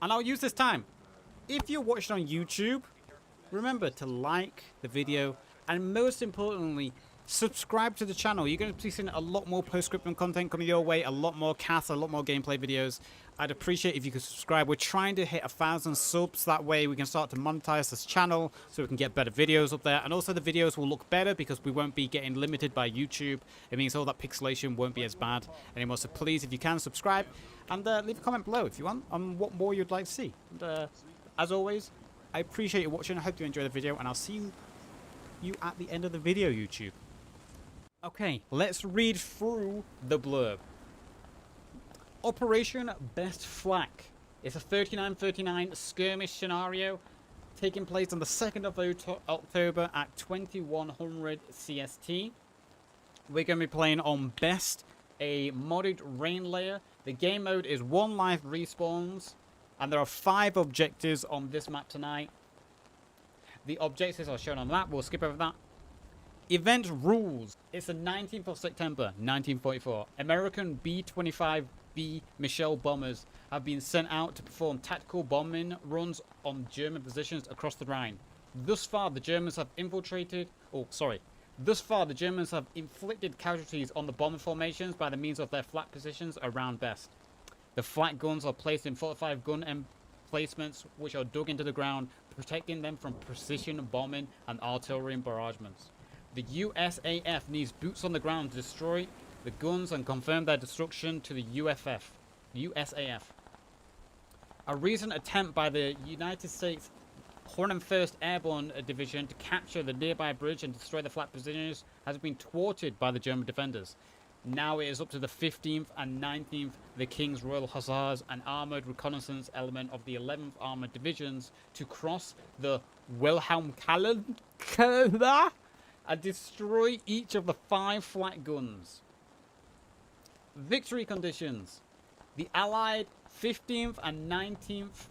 And I'll use this time. If you're watching on YouTube, remember to like the video and most importantly, subscribe to the channel. You're going to be seeing a lot more post-scriptum content coming your way, a lot more casts, a lot more gameplay videos. I'd appreciate if you could subscribe. We're trying to hit 1,000 subs. That way we can start to monetize this channel so we can get better videos up there. And also the videos will look better because we won't be getting limited by YouTube. It means all that pixelation won't be as bad anymore. So please, if you can, subscribe and leave a comment below if you want on what more you'd like to see. And, as always, I appreciate you watching. I hope you enjoy the video and I'll see you at the end of the video, YouTube. Okay, let's read through the blurb. Operation Best Flak. It's a 39-39 skirmish scenario taking place on the 2nd of October at 2100 CST. We're going to be playing on Best, a modded rain layer. The game mode is 1 life respawns, and there are 5 objectives on this map tonight. The objectives are shown on the map. We'll skip over that. Event rules. It's the 19th of September, 1944. American B-25B Michelle bombers have been sent out to perform tactical bombing runs on German positions across the Rhine. Thus far, the Germans have infiltrated... Thus far, the Germans have inflicted casualties on the bomber formations by the means of their flak positions around Best. The flak guns are placed in 45 gun emplacements which are dug into the ground, protecting them from precision bombing and artillery barragements. The USAF needs boots on the ground to destroy the guns and confirm their destruction to the USAF. A recent attempt by the United States 101st Airborne Division to capture the nearby bridge and destroy the flak positions has been thwarted by the German defenders. Now it is up to the 15th and 19th, the King's Royal Hussars, an armoured reconnaissance element of the 11th Armoured Divisions, to cross the Wilhelmshaven and destroy each of the 5 flak guns. Victory conditions. The Allied 15th and 19th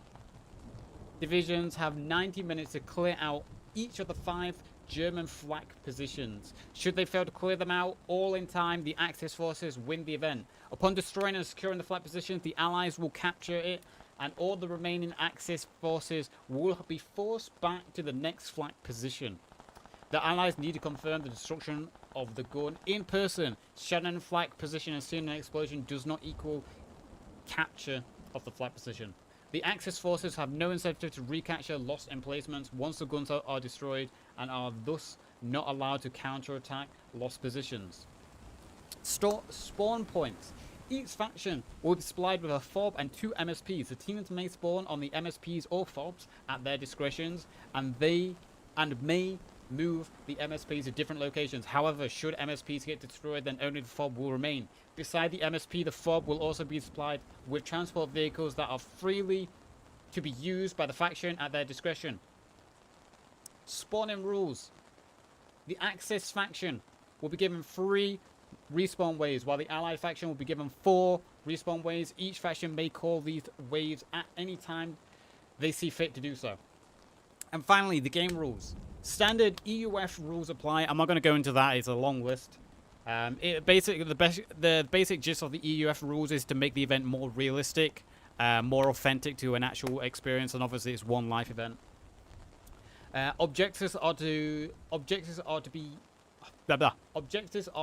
Divisions have 90 minutes to clear out each of the 5 German flak positions. Should they fail to clear them out all in time, the Axis forces win the event. Upon destroying and securing the flak positions, the Allies will capture it and all the remaining Axis forces will be forced back to the next flak position. The Allies need to confirm the destruction of the gun in person. Shannon flak position and seeing an explosion does not equal capture of the flak position. The Axis forces have no incentive to recapture lost emplacements once the guns are destroyed and are thus not allowed to counterattack lost positions. Spawn points. Each faction will be supplied with a fob and 2 MSPs. The teams may spawn on the MSPs or fobs at their discretions, and may move the MSPs to different locations. However, should MSPs get destroyed, then only the fob will remain. Beside the MSP, the fob will also be supplied with transport vehicles that are freely to be used by the faction at their discretion. Spawning rules. The Axis faction will be given 3 respawn waves, while the Allied faction will be given 4 respawn waves. Each faction may call these waves at any time they see fit to do so. And finally, the game rules. Standard EUF rules apply. I'm not going to go into that. It's a long list. The basic gist of the EUF rules is to make the event more realistic, more authentic to an actual experience, and obviously it's 1 life event. Objectives are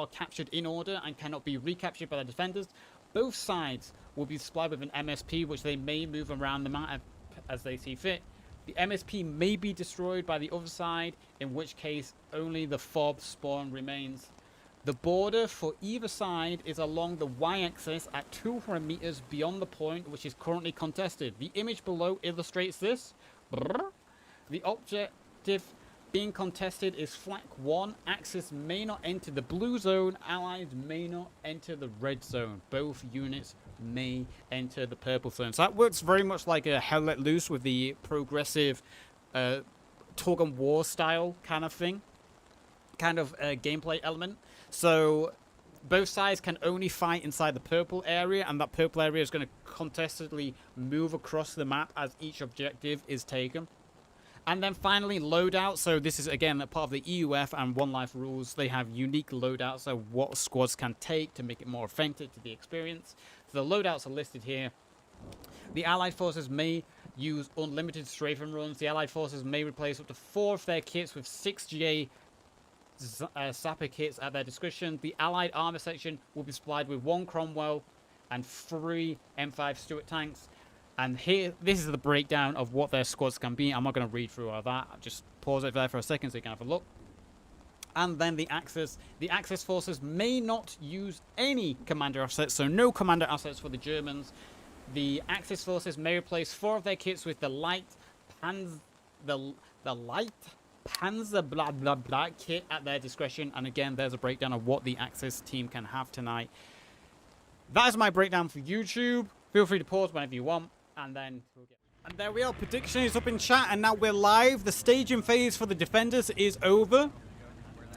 captured in order and cannot be recaptured by the defenders. Both sides will be supplied with an MSP, which they may move around the map as they see fit. The MSP may be destroyed by the other side, in which case only the fob spawn remains. The border for either side is along the y-axis at 200 meters beyond the point which is currently contested. The image below illustrates this. The objective being contested is Flak 1. Axis may not enter the blue zone. Allies may not enter the red zone. Both units may enter the purple zone. So that works very much like a Hell Let Loose with the progressive tug and war style kind of thing. Kind of gameplay element. So both sides can only fight inside the purple area, and that purple area is going to contestedly move across the map as each objective is taken. And then finally, loadout. So this is, again, a part of the EUF and 1 Life rules. They have unique loadouts, so what squads can take to make it more authentic to the experience. So the loadouts are listed here. The Allied forces may use unlimited strafing runs. The Allied forces may replace up to 4 of their kits with 6 GA Sapper kits at their discretion. The Allied armor section will be supplied with 1 Cromwell and 3 M5 Stuart tanks. And here, this is the breakdown of what their squads can be. I'm not going to read through all that. I'll just pause it there for a second so you can have a look. And then the Axis. The Axis forces may not use any commander assets, so no commander assets for the Germans. The Axis forces may replace 4 of their kits with the light Panzer blah blah blah kit at their discretion. And again, there's a breakdown of what the Axis team can have tonight. That is my breakdown for YouTube. Feel free to pause whenever you want, and then we'll get. And there we are. Prediction is up in chat, and now we're live. The staging phase for the defenders is over.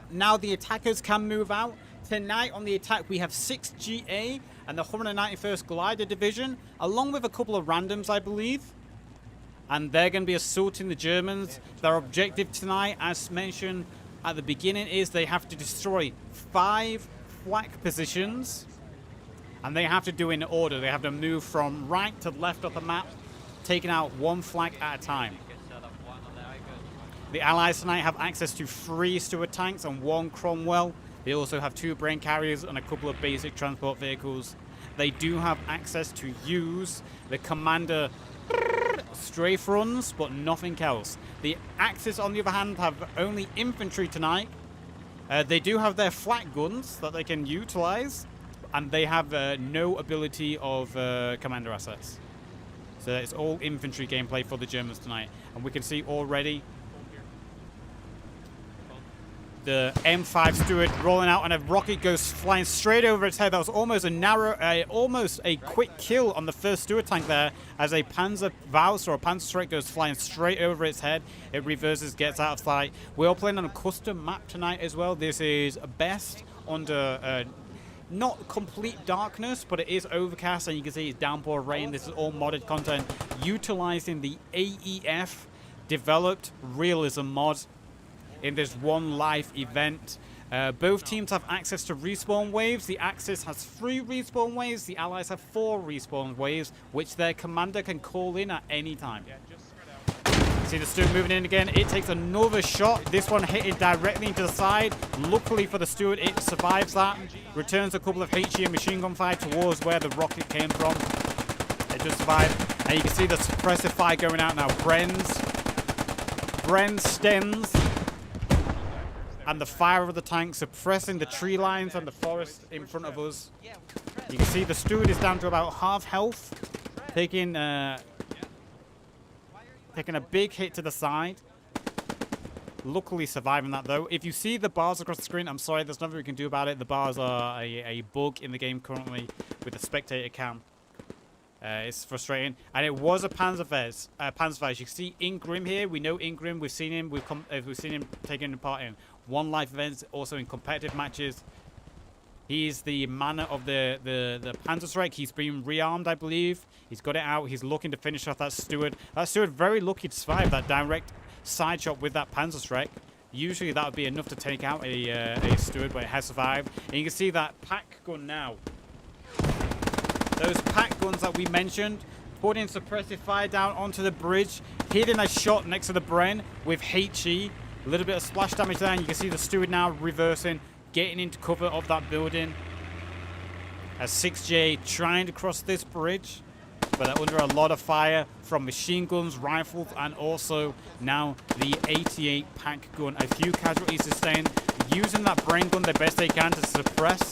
Now the attackers can move out. Tonight on the attack, we have 6 GA and the 191st Glider Division, along with a couple of randoms, I believe. And they're going to be assaulting the Germans. Their objective tonight, as mentioned at the beginning, is they have to destroy 5 flak positions. And they have to do it in order. They have to move from right to left of the map, taking out 1 flak at a time. The Allies tonight have access to 3 Stuart tanks and 1 Cromwell. They also have 2 brain carriers and a couple of basic transport vehicles. They do have access to use the commander strafe runs, but nothing else. The Axis, on the other hand, have only infantry tonight. They do have their flak guns that they can utilize, and they have no ability of commander assets. So it's all infantry gameplay for the Germans tonight. And we can see already the M5 Stuart rolling out, and a rocket goes flying straight over its head. That was almost a narrow, almost a quick kill on the first Stuart tank there, as a Panzer Faust or a Panzer Strike goes flying straight over its head. It reverses, gets out of sight. We're all playing on a custom map tonight as well. This is best under not complete darkness, but it is overcast, and you can see it's downpour rain. This is all modded content utilizing the AEF developed Realism Mod in this one life event. Both teams have access to respawn waves. The Axis has 3 respawn waves. The Allies have 4 respawn waves, which their commander can call in at any time. See the Stuart moving in again. It takes another shot. This one hit it directly into the side. Luckily for the Stuart, it survives that. Returns a couple of HE and machine gun fire towards where the rocket came from. It just survived. And you can see the suppressive fire going out now. Bren's, Stens, and the fire of the tank suppressing the tree lines and the forest in front of us. You can see the Stuart is down to about half health, taking a big hit to the side. Luckily surviving that though. If you see the bars across the screen, I'm sorry, there's nothing we can do about it. The bars are a bug in the game currently with the spectator cam. It's frustrating, and it was a Panzer Faust. You can see Ingrim here. We know Ingrim. We've seen him. We've seen him taking part in one life events, also in competitive matches. He's the man of the Panzer Strike. He's been rearmed, I believe. He's got it out. He's looking to finish off that Stuart. That Stuart very lucky to survive that direct side shot with that Panzer Strike. Usually that would be enough to take out a Stuart, but it has survived. And you can see that pack gun now. Those pack guns that we mentioned, putting suppressive fire down onto the bridge, hitting a shot next to the Bren with HE. A little bit of splash damage there, and you can see the Stuart now reversing, getting into cover of that building. As 6J trying to cross this bridge, but they're under a lot of fire from machine guns, rifles, and also now the 88 pack gun. A few casualties sustained, using that brain gun the best they can to suppress.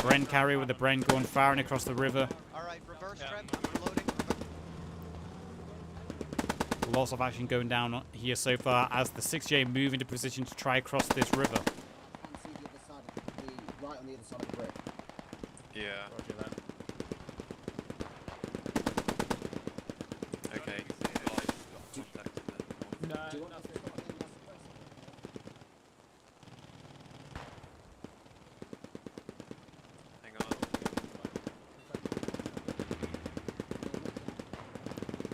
Bren carrier with the Bren gun firing across the river. Alright, reverse trend, reloading. Lots of action going down here so far as the 6J move into position to try across this river. See the other side of the right on the other side of the bridge. Yeah. Roger that. Okay. Do you want to Hang on.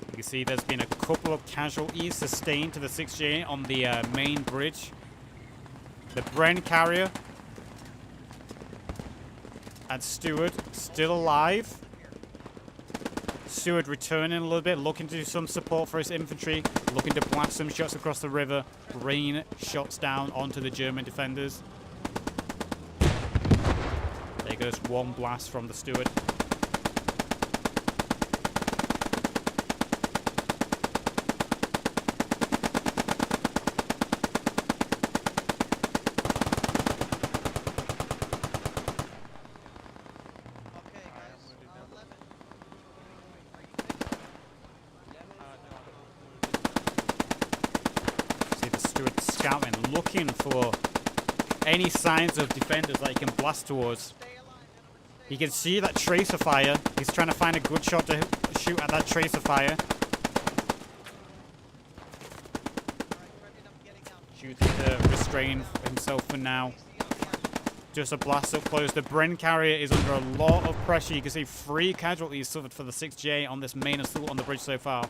You can see there's been a couple of casualties sustained to the 6J on the main bridge. The Bren carrier and Stuart still alive. Steward returning a little bit, looking to do some support for his infantry, looking to blast some shots across the river, rain shots down onto the German defenders. There goes one blast from the Steward. Okay, guys. 11. See the Steward scouting, looking for any signs of defenders that he can blast towards. Stay alive, gentlemen. Stay You can see that tracer fire. He's trying to find a good shot to shoot at that tracer fire. Shooting to restrain himself for now. Just a blast up close. The Bren carrier is under a lot of pressure. You can see 3 casualties suffered for the 6GA on this main assault on the bridge so far.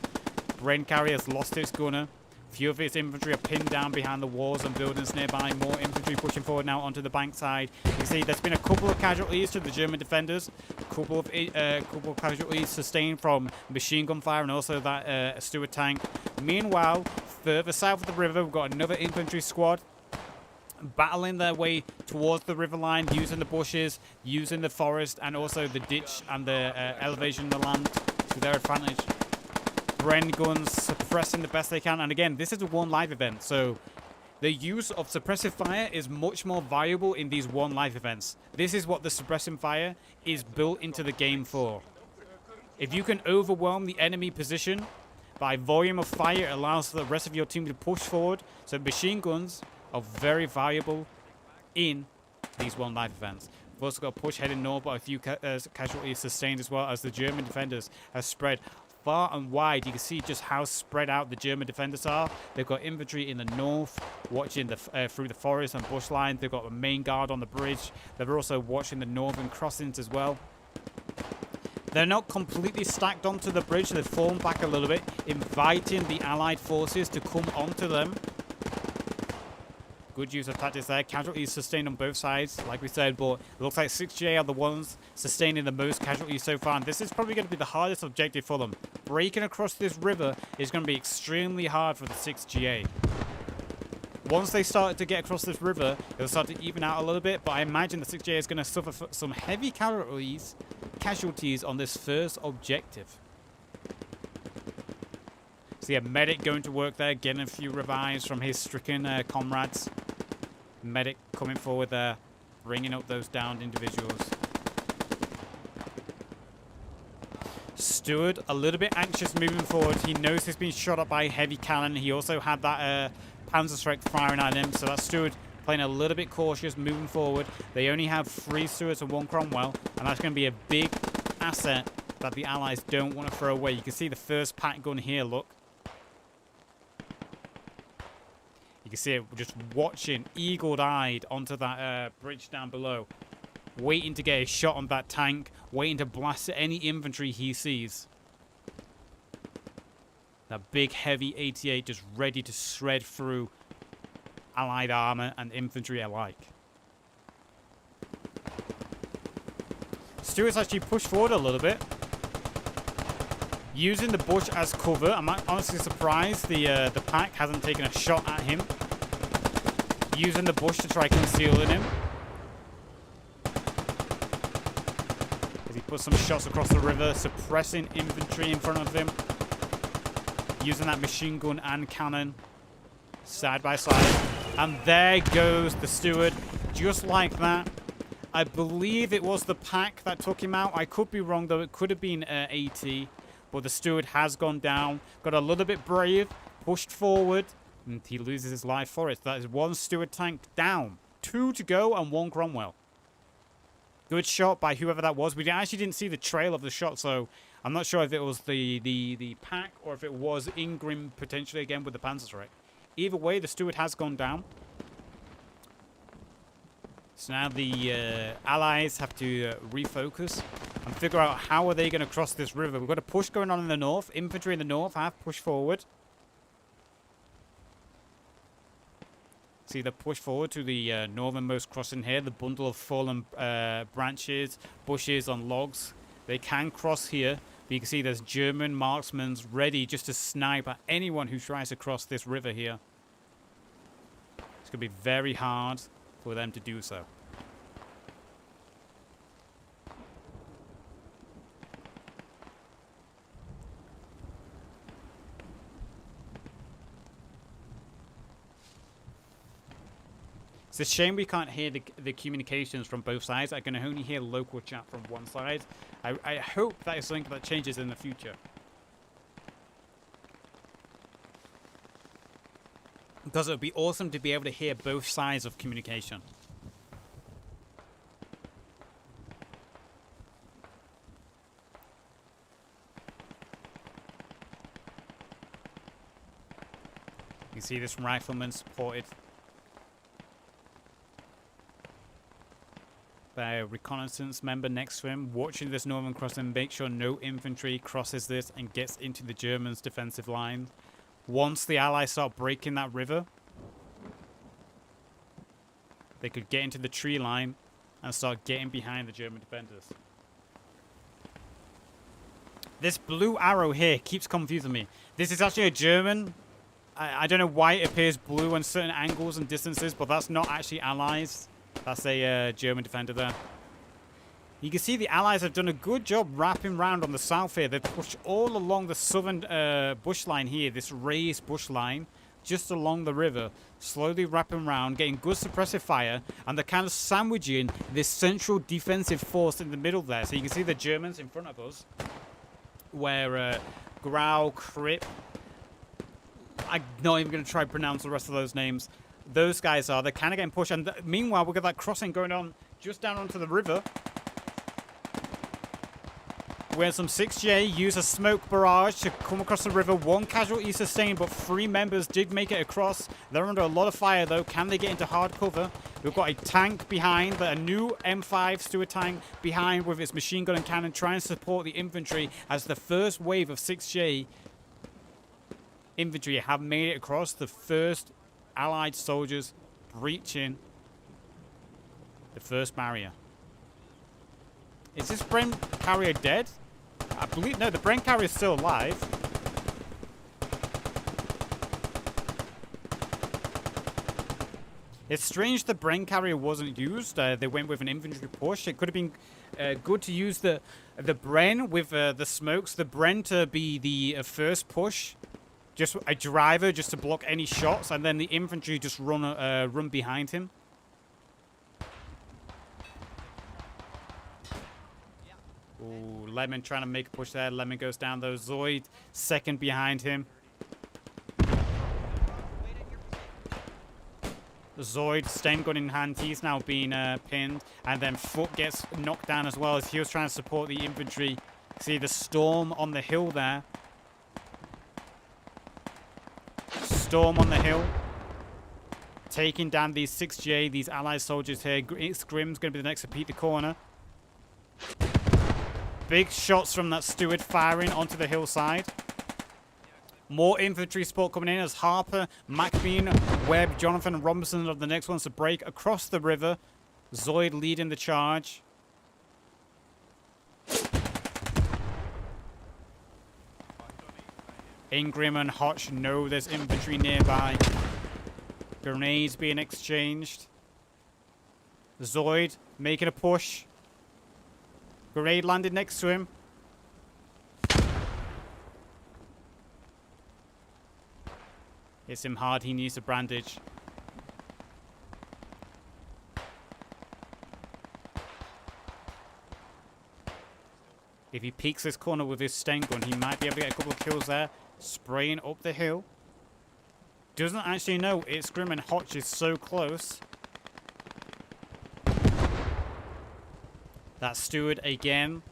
Bren carrier has lost its gunner. Few of its infantry are pinned down behind the walls and buildings nearby. More infantry pushing forward now onto the bank side. You can see there's been a couple of casualties to the German defenders. A couple of casualties sustained from machine gun fire and also that Steward tank. Meanwhile, further south of the river, we've got another infantry squad battling their way towards the river line, using the bushes, using the forest, and also the ditch and the elevation of the land to their advantage. Bren guns suppressing the best they can, and again, this is a 1 live event, so the use of suppressive fire is much more valuable in these 1 live events. This is what the suppressing fire is built into the game for. If you can overwhelm the enemy position by volume of fire, it allows the rest of your team to push forward. So machine guns are very valuable in these 1 live events. We've also got a push heading north, but a few casualties sustained as well as the German defenders have spread far and wide. You can see just how spread out the German defenders are. They've got infantry in the north watching through the forest and bush lines. They've got a main guard on the bridge. They're also watching the northern crossings as well. They're not completely stacked onto the bridge. They've fallen back a little bit, inviting the Allied forces to come onto them. Good use of tactics there. Casualties sustained on both sides, like we said, but it looks like 6GA are the ones sustaining the most casualties so far. And this is probably going to be the hardest objective for them. Breaking across this river is going to be extremely hard for the 6GA. Once they start to get across this river, it'll start to even out a little bit, but I imagine the 6GA is going to suffer some heavy casualties on this first objective. See a medic going to work there, getting a few revives from his stricken comrades. Medic coming forward there, bringing up those downed individuals. Steward, a little bit anxious moving forward. He knows he's been shot up by a heavy cannon. He also had that Panzerschreck firing at him, so that Steward playing a little bit cautious moving forward. They only have 3 Stewards and 1 Cromwell, and that's going to be a big asset that the Allies don't want to throw away. You can see the first pack gun here, look. You can see it just watching, eagle-eyed onto that bridge down below. Waiting to get a shot on that tank. Waiting to blast any infantry he sees. That big, heavy 88 just ready to shred through Allied armor and infantry alike. Stewart's actually pushed forward a little bit. Using the bush as cover. I'm honestly surprised the pack hasn't taken a shot at him. Using the bush to try concealing him. As he puts some shots across the river, suppressing infantry in front of him. Using that machine gun and cannon side by side. And there goes the Steward, just like that. I believe it was the pack that took him out. I could be wrong, though. It could have been AT. But the Steward has gone down. Got a little bit brave. Pushed forward. And he loses his life for it. That is 1 Steward tank down. 2 to go and 1 Cromwell. Good shot by whoever that was. We actually didn't see the trail of the shot, so I'm not sure if it was the pack or if it was Ingram potentially again with the Panzerschreck. Either way, the Steward has gone down. So now the Allies have to refocus and figure out how are they going to cross this river. We've got a push going on in the north. Infantry in the north have pushed forward. See the push forward to the northernmost crossing here. The bundle of fallen branches, bushes on logs. They can cross here, But you can see there's German marksmen ready just to snipe at anyone who tries to cross this river here. It's going to be very hard for them to do so. It's a shame we can't hear the communications from both sides. I can only hear local chat from one side. I hope that is something that changes in the future. Because it would be awesome to be able to hear both sides of communication. You can see this rifleman supported by a reconnaissance member next to him, watching this northern crossing, make sure no infantry crosses this and gets into the Germans' defensive line. Once the Allies start breaking that river, they could get into the tree line and start getting behind the German defenders. This blue arrow here keeps confusing me. This is actually a German. I don't know why it appears blue on certain angles and distances, but that's not actually Allies. That's a German defender there. You can see the Allies have done a good job wrapping around on the south here. They've pushed all along the southern bush line here, this raised bush line, just along the river, slowly wrapping around, getting good suppressive fire, and they're kind of sandwiching this central defensive force in the middle there. So you can see the Germans in front of us, where Grau, Kripp, I'm not even going to try to pronounce the rest of those names. Those guys are. They're kind of getting pushed. And meanwhile, we've got that crossing going on just down onto the river, where some 6J use a smoke barrage to come across the river. 1 casualty sustained, but 3 members did make it across. They're under a lot of fire, though. Can they get into hard cover? We've got a tank behind, but a new M5 Stuart tank behind with its machine gun and cannon, trying to support the infantry as the first wave of 6J infantry have made it across. The first Allied soldiers breaching the first barrier. Is this Bren carrier dead? I believe, no, the Bren carrier is still alive. It's strange the Bren carrier wasn't used. They went with an infantry push. It could have been good to use the Bren with the smokes. The Bren to be the first push. Just a driver just to block any shots, and then the infantry just run behind him. Ooh, Lemon trying to make a push there. Lemon goes down though. Zoid second behind him. Zoid, Sten gun in hand, he's now being pinned. And then Foot gets knocked down as well as he was trying to support the infantry. See the storm on the hill there. Storm on the hill. Taking down these 6J, these Allied soldiers here. Grim's going to be the next to peek the corner. Big shots from that Steward firing onto the hillside. More infantry support coming in as Harper, McBean, Webb, Jonathan, and Robinson are the next ones to break across the river. Zoid leading the charge. Ingram and Hotch know there's infantry nearby. Grenades being exchanged. Zoid making a push. Grenade landed next to him. Hits him hard. He needs a bandage. If he peeks this corner with his Sten gun, he might be able to get a couple of kills there. Spraying up the hill. Doesn't actually know it's Grim and Hotch is so close. That Steward again.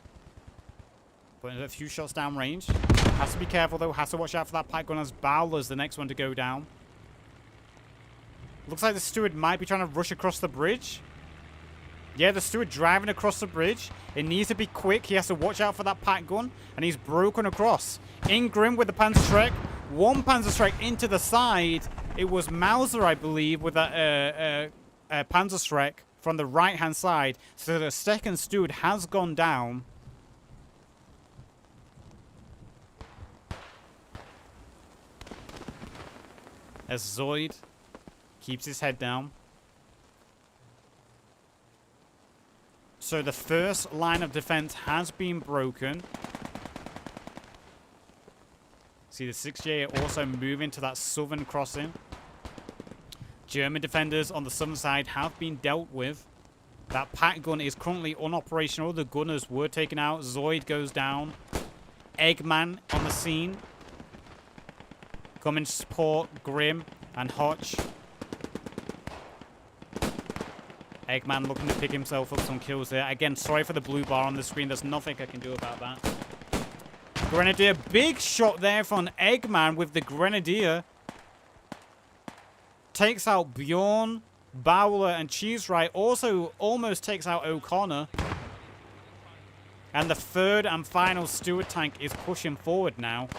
Putting a few shots down range. Has to be careful though. Has to watch out for that pipe gun as Bowler's the next one to go down. Looks like the Steward might be trying to rush across the bridge. Yeah, the Steward driving across the bridge. It needs to be quick. He has to watch out for that pack gun. And he's broken across. Ingram with the Panzerschreck. 1 Panzerschreck into the side. It was Mauser, I believe, with that Panzerschreck from the right-hand side. So the second Steward has gone down. as Zoid keeps his head down. So the first line of defense has been broken. See the 6J also moving to that southern crossing. German defenders on the southern side have been dealt with. That pack gun is currently unoperational. The gunners were taken out. Zoid goes down. Eggman on the scene. Coming to support Grim and Hotch. Eggman looking to pick himself up some kills there. Again, sorry for the blue bar on the screen. There's nothing I can do about that. Grenadier, big shot there from Eggman with the Grenadier. Takes out Bjorn, Bowler, and Cheeserite. Also almost takes out O'Connor. And the third and final Steward tank is pushing forward now.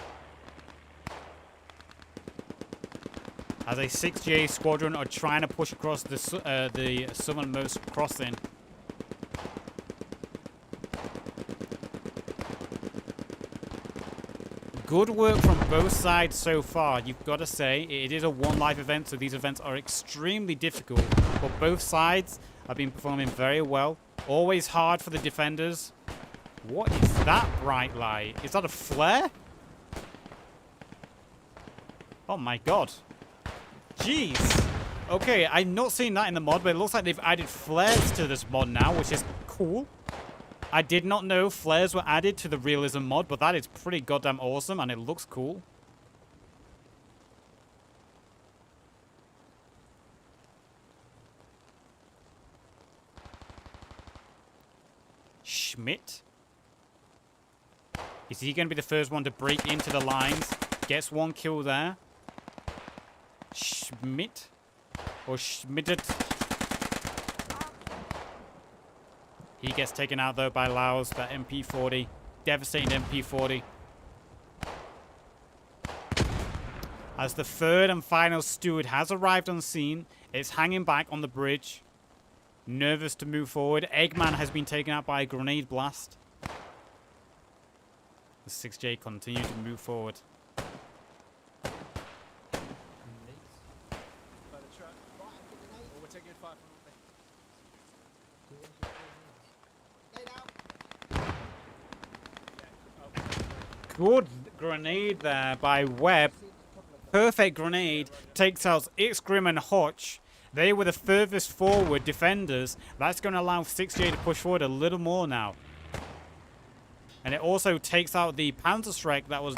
As a 6J squadron are trying to push across the southernmost crossing. Good work from both sides so far, you've got to say. It is a one-life event, so these events are extremely difficult. But both sides have been performing very well. Always hard for the defenders. What is that bright light? Is that a flare? Oh my god. Jeez. Okay, I've not seen that in the mod, but it looks like they've added flares to this mod now, which is cool. I did not know flares were added to the Realism mod, but that is pretty goddamn awesome, and it looks cool. Schmidt. Is he going to be the first one to break into the lines? Gets one kill there. Schmidt. Or Schmidtet. He gets taken out, though, by Laos. That MP40. Devastating MP40. As the third and final Steward has arrived on scene, it's hanging back on the bridge. Nervous to move forward. Eggman has been taken out by a grenade blast. The 6J continue to move forward. Good grenade there by Webb. Perfect grenade. Takes out Ixgrim and Hotch. They were the furthest forward defenders. That's going to allow 6J to push forward a little more now. And it also takes out the Panzerschreck that was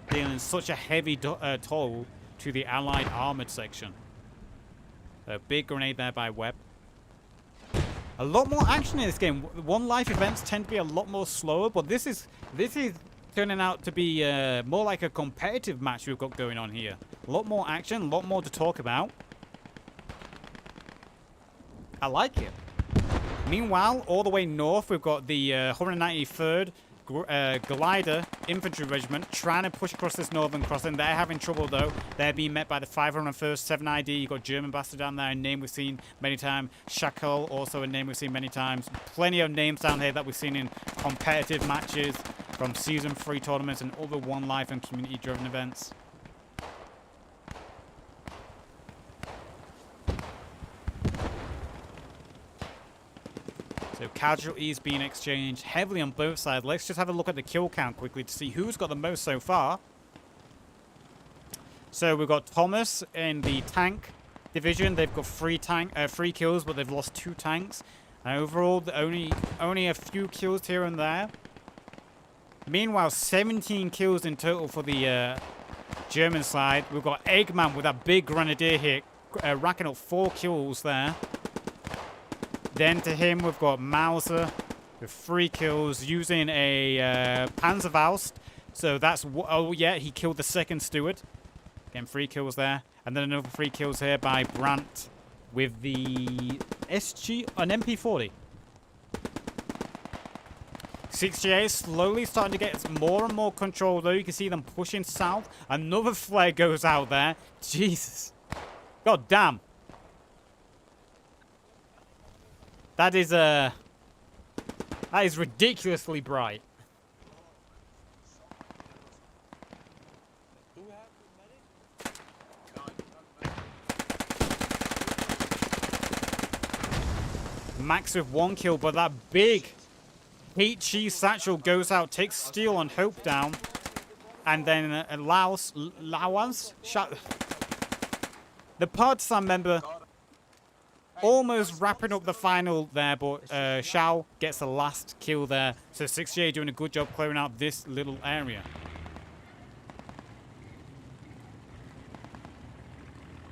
dealing such a heavy toll to the Allied armored section. A big grenade there by Webb. A lot more action in this game. One life events tend to be a lot more slower, but this is turning out to be more like a competitive match we've got going on here. A lot more action, a lot more to talk about. I like it. Meanwhile, all the way north, we've got the 193rd Glider Infantry Regiment trying to push across this northern crossing. They're having trouble, though. They're being met by the 501st 7ID. You've got German Bastard down there, a name we've seen many times. Shackle, also a name we've seen many times. Plenty of names down here that we've seen in competitive matches from Season 3 tournaments and other One Life and community-driven events. So casualties being exchanged heavily on both sides. Let's just have a look at the kill count quickly to see who's got the most so far. So we've got Thomas in the tank division. They've got three kills, but they've lost 2 tanks. And overall, only a few kills here and there. Meanwhile, 17 kills in total for the German side. We've got Eggman with a big grenadier hit, racking up 4 kills there. Then to him, we've got Mauser with 3 kills using a Panzerfaust. So that's... Oh, yeah, he killed the second Steward. Again, 3 kills there. And then another 3 kills here by Brandt with the SG... an MP40. 6GA is slowly starting to get more and more control, though. You can see them pushing south. Another flare goes out there. Jesus. God damn. That is ridiculously bright. Max with 1 kill, but that big heat cheese satchel goes out, takes Steel and Hope down, and then the partisan member almost wrapping up the final there, but Shao gets the last kill there. So 6J doing a good job clearing out this little area.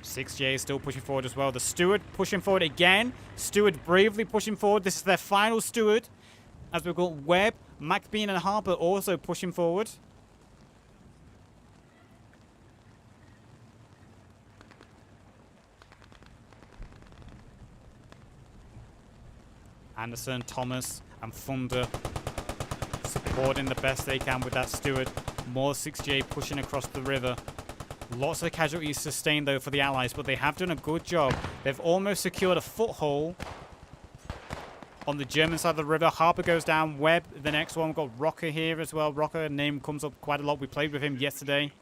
6J is still pushing forward as well. The Steward pushing forward again. Steward bravely pushing forward. This is their final Steward. As we've got Webb, McBean and Harper also pushing forward. Anderson, Thomas, and Thunder supporting the best they can with that Steward. More 6J pushing across the river. Lots of casualties sustained, though, for the Allies, but they have done a good job. They've almost secured a foothold on the German side of the river. Harper goes down. Webb, the next one. We've got Rocker here as well. Rocker, name comes up quite a lot. We played with him yesterday.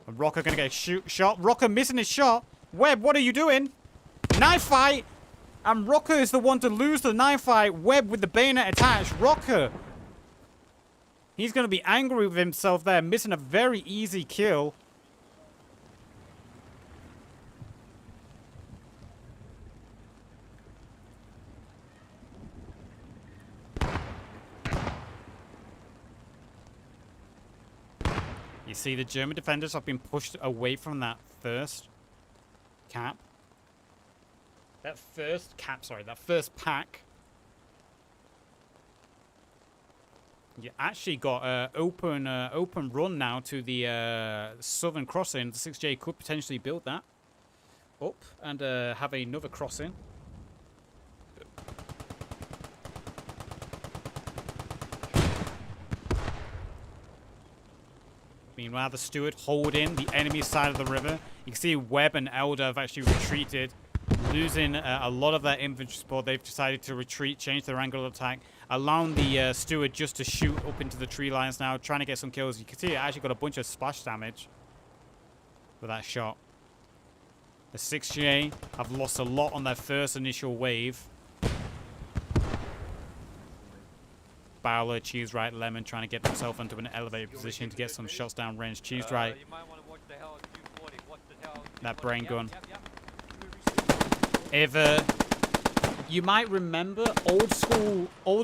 And Rocker going to get a shot. Rocker missing his shot. Webb, what are you doing? Knife fight! And Rocker is the one to lose the knife fight. Webb with the bayonet attached. Rocker. He's going to be angry with himself there. Missing a very easy kill. You see the German defenders have been pushed away from that first cap. That first pack. You actually got an open run now to the southern crossing. The 6J could potentially build that up and have another crossing. Meanwhile, the Steward holding the enemy side of the river. You can see Webb and Elder have actually retreated, losing a lot of their infantry support. They've decided to retreat, change their angle of attack, allowing the Steward just to shoot up into the tree lines now, trying to get some kills. You can see it actually got a bunch of splash damage with that shot. The 6J have lost a lot on their first initial wave. Bowler, Cheese Right, Lemon trying to get themselves into an elevated position to get some shots down range. Cheese Right, that brain gun. If you might remember old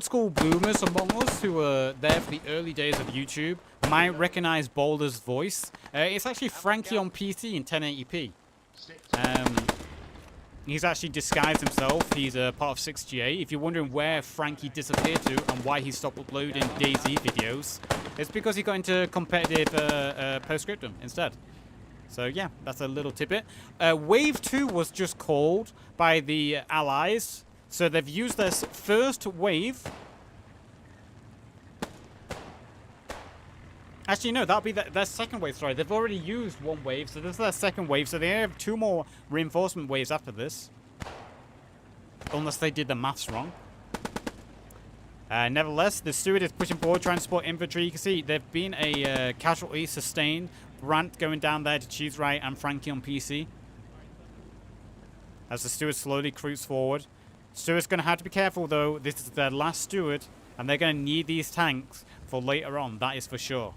school boomers among us who were there for the early days of YouTube might recognize Boulder's voice. It's actually Frankie on PC in 1080p. He's actually disguised himself. He's a part of 6GA. If you're wondering where Frankie disappeared to and why he stopped uploading DayZ videos, it's because he got into competitive post-scriptum instead. So yeah, that's a little tidbit. Wave 2 was just called by the Allies. So they've used their first wave. Actually, no, that'll be their second wave. Sorry, they've already used one wave, so this is their second wave. So they have 2 more reinforcement waves after this. Unless they did the maths wrong. Nevertheless, the Steward is pushing forward, trying to support infantry. You can see there've been a casualty sustained. Brandt going down there to Cheese Right and Frankie on PC. As the Steward slowly creeps forward. Steward's going to have to be careful, though. This is their last Steward, and they're going to need these tanks for later on. That is for sure.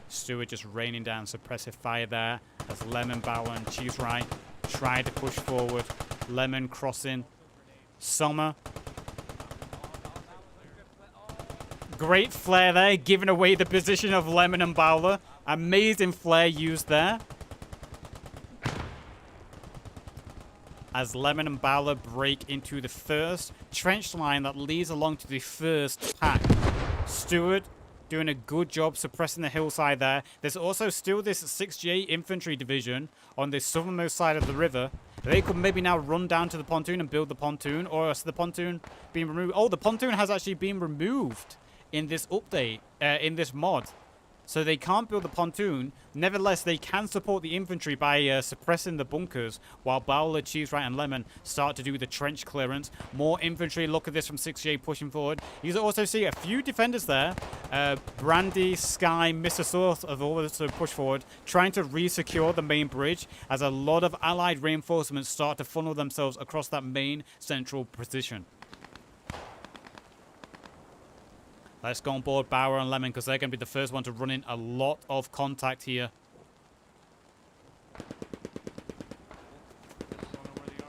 Steward just raining down suppressive fire there as Lemon, Bauer, and Cheese Right try to push forward. Lemon crossing. Sommer. Great flare there, giving away the position of Lemon and Bowler. Amazing flare used there. As Lemon and Bowler break into the first trench line that leads along to the first pack. Steward doing a good job suppressing the hillside there. There's also still this 6J infantry division on the southernmost side of the river. They could maybe now run down to the pontoon and build the pontoon, or else the pontoon being removed. Oh, the pontoon has actually been removed in this update, in this mod. so they can't build the pontoon. Nevertheless, they can support the infantry by suppressing the bunkers, while Bowler, Cheese Right, and Lemon start to do the trench clearance. More infantry. Look at this from 6J pushing forward. You also see a few defenders there. Brandy, Sky, Mr. Source have also pushed forward, trying to re-secure the main bridge as a lot of allied reinforcements start to funnel themselves across that main central position. Let's go on board Bauer and Lemon because they're going to be the first one to run in a lot of contact here.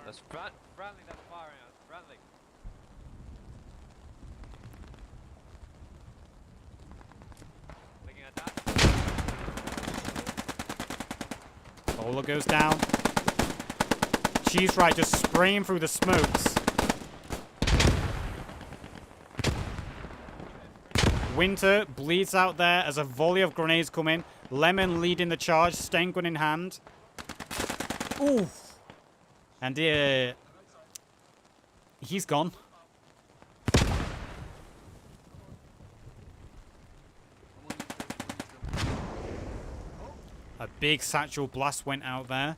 That's friendly, that's firing us. Friendly. Looking at that. Bowler goes down. Cheese Right just spraying through the smokes. Winter bleeds out there as a volley of grenades come in. Lemon leading the charge, Stain gun in hand. Ooh. And he's gone. A big satchel blast went out there.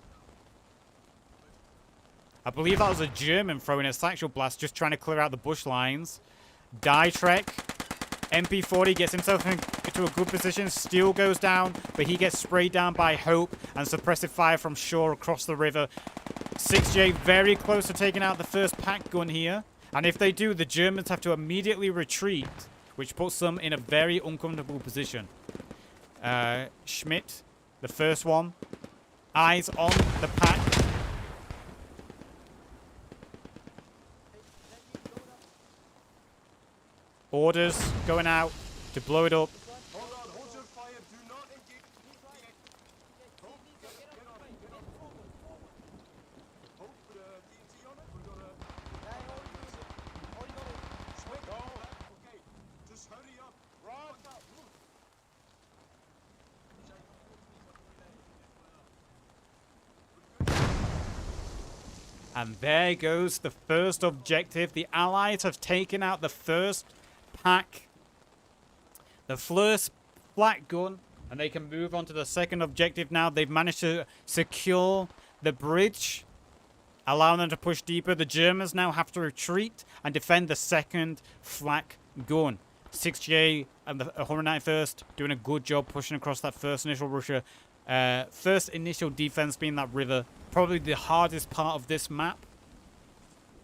I believe that was a German throwing a satchel blast, just trying to clear out the bush lines. Trek. MP40 gets himself into a good position. Steel goes down, but he gets sprayed down by Hope and suppressive fire from shore across the river. 6J very close to taking out the first pack gun here. And if they do, the Germans have to immediately retreat, which puts them in a very uncomfortable position. Schmidt, the first one. Eyes on the pack. Orders going out to blow it up. Hold on, hold your fire, do not engage. Hope, get on it, get on it. Hope, put a TNT on it, we're gonna... Swing, okay, just hurry up. Rob, move. And there goes the first objective. The Allies have taken out the first pack, the first Flak gun, and they can move on to the second objective now. They've managed to secure the bridge, allowing them to push deeper. The Germans now have to retreat and defend the second Flak gun. 6J and the 191st doing a good job pushing across that first initial Russia. First initial defense being that river. Probably the hardest part of this map.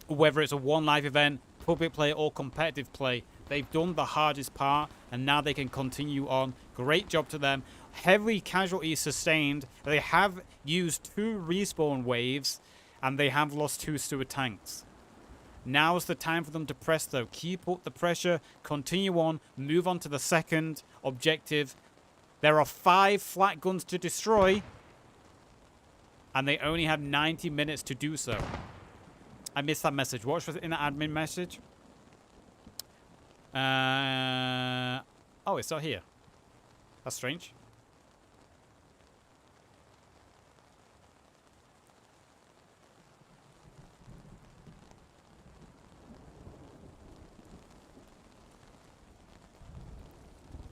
Whether it's a one live event, public play, or competitive play. They've done the hardest part, and now they can continue on. Great job to them. Heavy casualties sustained. They have used 2 respawn waves, and they have lost 2 Steward tanks. Now's the time for them to press, though. Keep up the pressure. Continue on. Move on to the second objective. There are 5 Flak guns to destroy, and they only have 90 minutes to do so. I missed that message. What was in the admin message? Oh, it's not here. That's strange.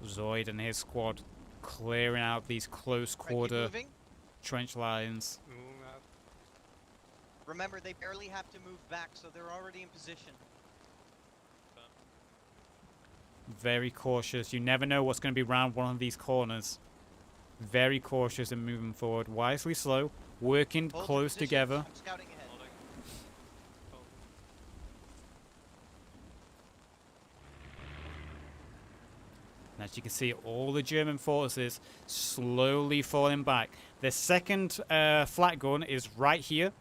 Zoid and his squad clearing out these close quarter Moving. trench lines. Remember, they barely have to move back, so they're already in position. Very cautious. You never know what's going to be around one of these corners. Very cautious and moving forward. Wisely slow. Working Hold close positions. together. I'm scouting ahead. And as you can see, all the German forces slowly falling back. The second Flak gun is right here.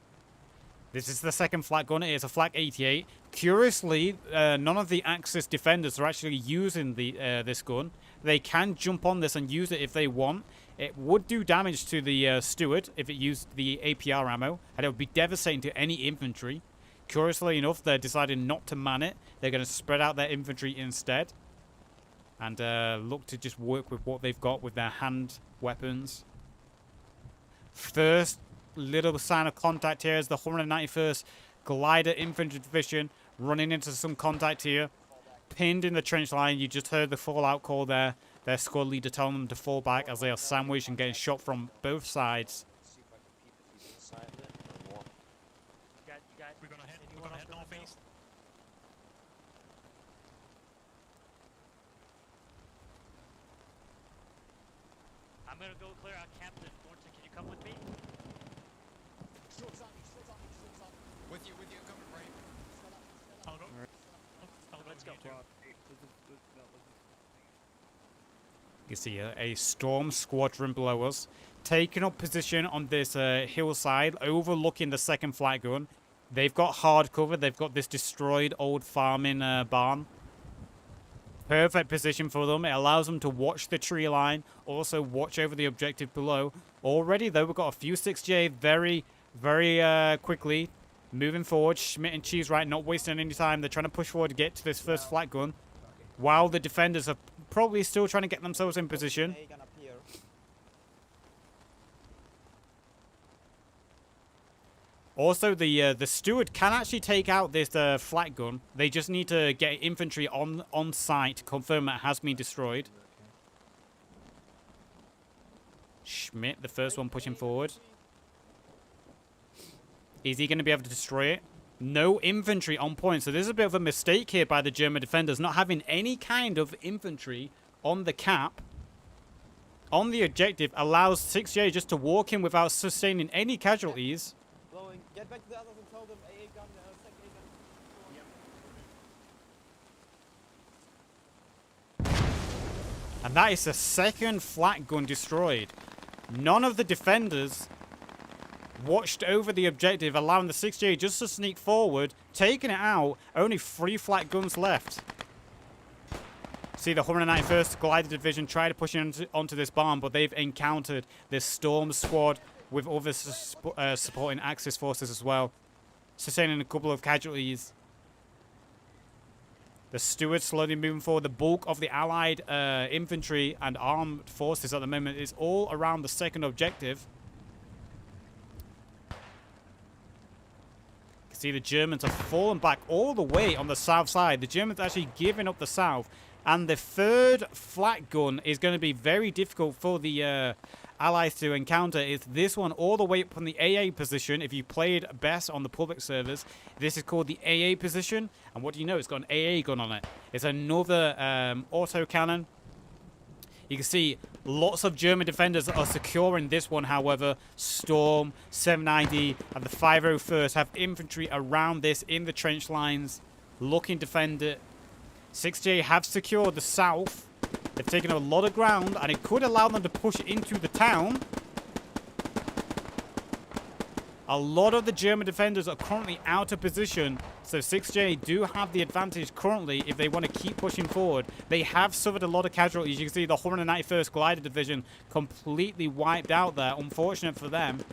This is the second Flak gun. It is a Flak 88. Curiously, none of the Axis defenders are actually using this gun. They can jump on this and use it if they want. It would do damage to the Steward if it used the APR ammo, and it would be devastating to any infantry. Curiously enough, they're deciding not to man it. They're going to spread out their infantry instead, and look to just work with what they've got with their hand weapons. First little sign of contact here is the 191st Glider Infantry Division running into some contact here. Pinned in the trench line. You just heard the fallout call there. Their squad leader telling them to fall back as they are sandwiched and getting shot from both sides. See if I can peep if he's inside of it or what. We're gonna head northeast. I'm gonna go clear out Captain. Thornton, can you come with me? With you, coming right. I'll go. Let's go. You see a storm squadron below us, taking up position on this hillside, overlooking the second flat gun. They've got hard cover. They've got this destroyed old farming barn. Perfect position for them. It allows them to watch the tree line, also watch over the objective below. Already, though, we've got a few 6J very, very quickly moving forward. Schmidt and Cheese not wasting any time. They're trying to push forward to get to this first flat gun, while the defenders are probably still trying to get themselves in position. Also, the steward can actually take out this flat gun. They just need to get infantry on site to confirm it has been destroyed. Schmidt, the first one pushing forward. Is he going to be able to destroy it? No infantry on point. So there's a bit of a mistake here by the German defenders, not having any kind of infantry on the cap. On the objective allows 6J just to walk in without sustaining any casualties. Get back to the others and tell them AA gun, second gun. And that is the second flat gun destroyed. None of the defenders watched over the objective, allowing the 6J just to sneak forward, taking it out. Only 3 flat guns left. See, the 191st Glider Division try to push onto this barn, but they've encountered this Storm Squad with other supporting Axis forces as well, sustaining a couple of casualties. The Steward slowly moving forward. The bulk of the Allied infantry and armed forces at the moment is all around the second objective. You can see the Germans have fallen back all the way on the south side. The Germans actually giving up the south. And the third flat gun is going to be very difficult for the Allies to encounter. It's this one all the way up from the AA position. If you played best on the public servers, this is called the AA position. And what do you know? It's got an AA gun on it. It's another autocannon. You can see lots of German defenders are securing this one, however. Storm, 790, and the 501st have infantry around this in the trench lines, looking to defend it. 6J have secured the south. They've taken a lot of ground, and it could allow them to push into the town. A lot of the German defenders are currently out of position, so 6J do have the advantage currently if they want to keep pushing forward. They have suffered a lot of casualties. You can see the 191st Glider Division completely wiped out there. Unfortunate for them.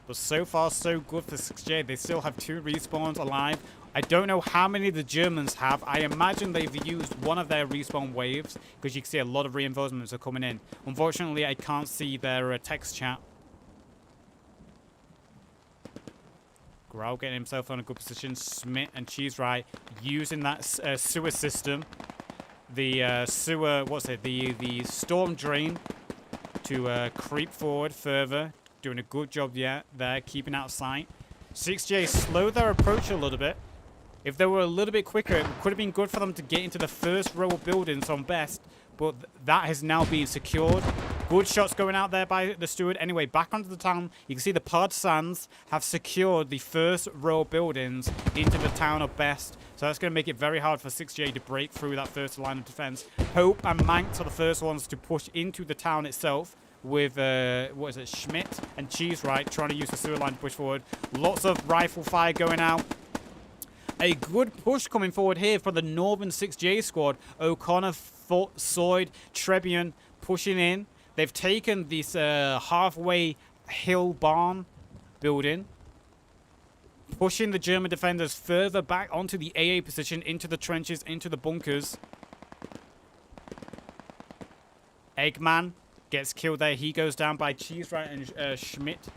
But so far, so good for 6J. They still have 2 respawns alive. I don't know how many the Germans have. I imagine they've used one of their respawn waves, because you can see a lot of reinforcements are coming in. Unfortunately, I can't see their text chat. Grau getting himself on a good position. Smith and Cheesewright using that sewer system. The sewer, what's it? The storm drain to creep forward further. Doing a good job there, keeping out of sight. 6J slowed their approach a little bit. If they were a little bit quicker, it could have been good for them to get into the first row of buildings on best. But that has now been secured. Good shots going out there by the steward. Anyway, back onto the town. You can see the partisans have secured the first row of buildings into the town of best. So that's going to make it very hard for 6J to break through that first line of defense. Hope and Manx are the first ones to push into the town itself, with, what is it, Schmidt and Cheesewright trying to use the sewer line to push forward. Lots of rifle fire going out. A good push coming forward here for the Northern 6J squad. O'Connor, Soyd, Trebian pushing in. They've taken this halfway hill barn building, pushing the German defenders further back onto the AA position, into the trenches, into the bunkers. Eggman gets killed there. He goes down by Cheesewright and Schmidt.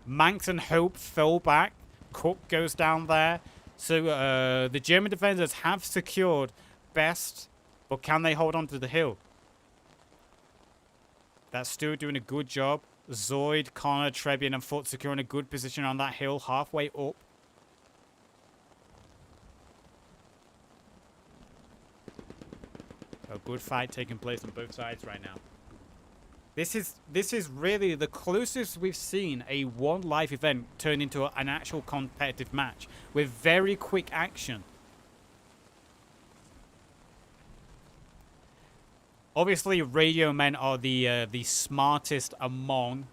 Manx and Hope fell back. Cook goes down there. So the German defenders have secured Best, but can they hold on to the hill? That's Stewart doing a good job. Zoid, Connor, Trebian, and Foot securing a good position on that hill, halfway up. A good fight taking place on both sides right now. This is really the closest we've seen a one life event turn into an actual competitive match with very quick action. Obviously, radio men are the smartest among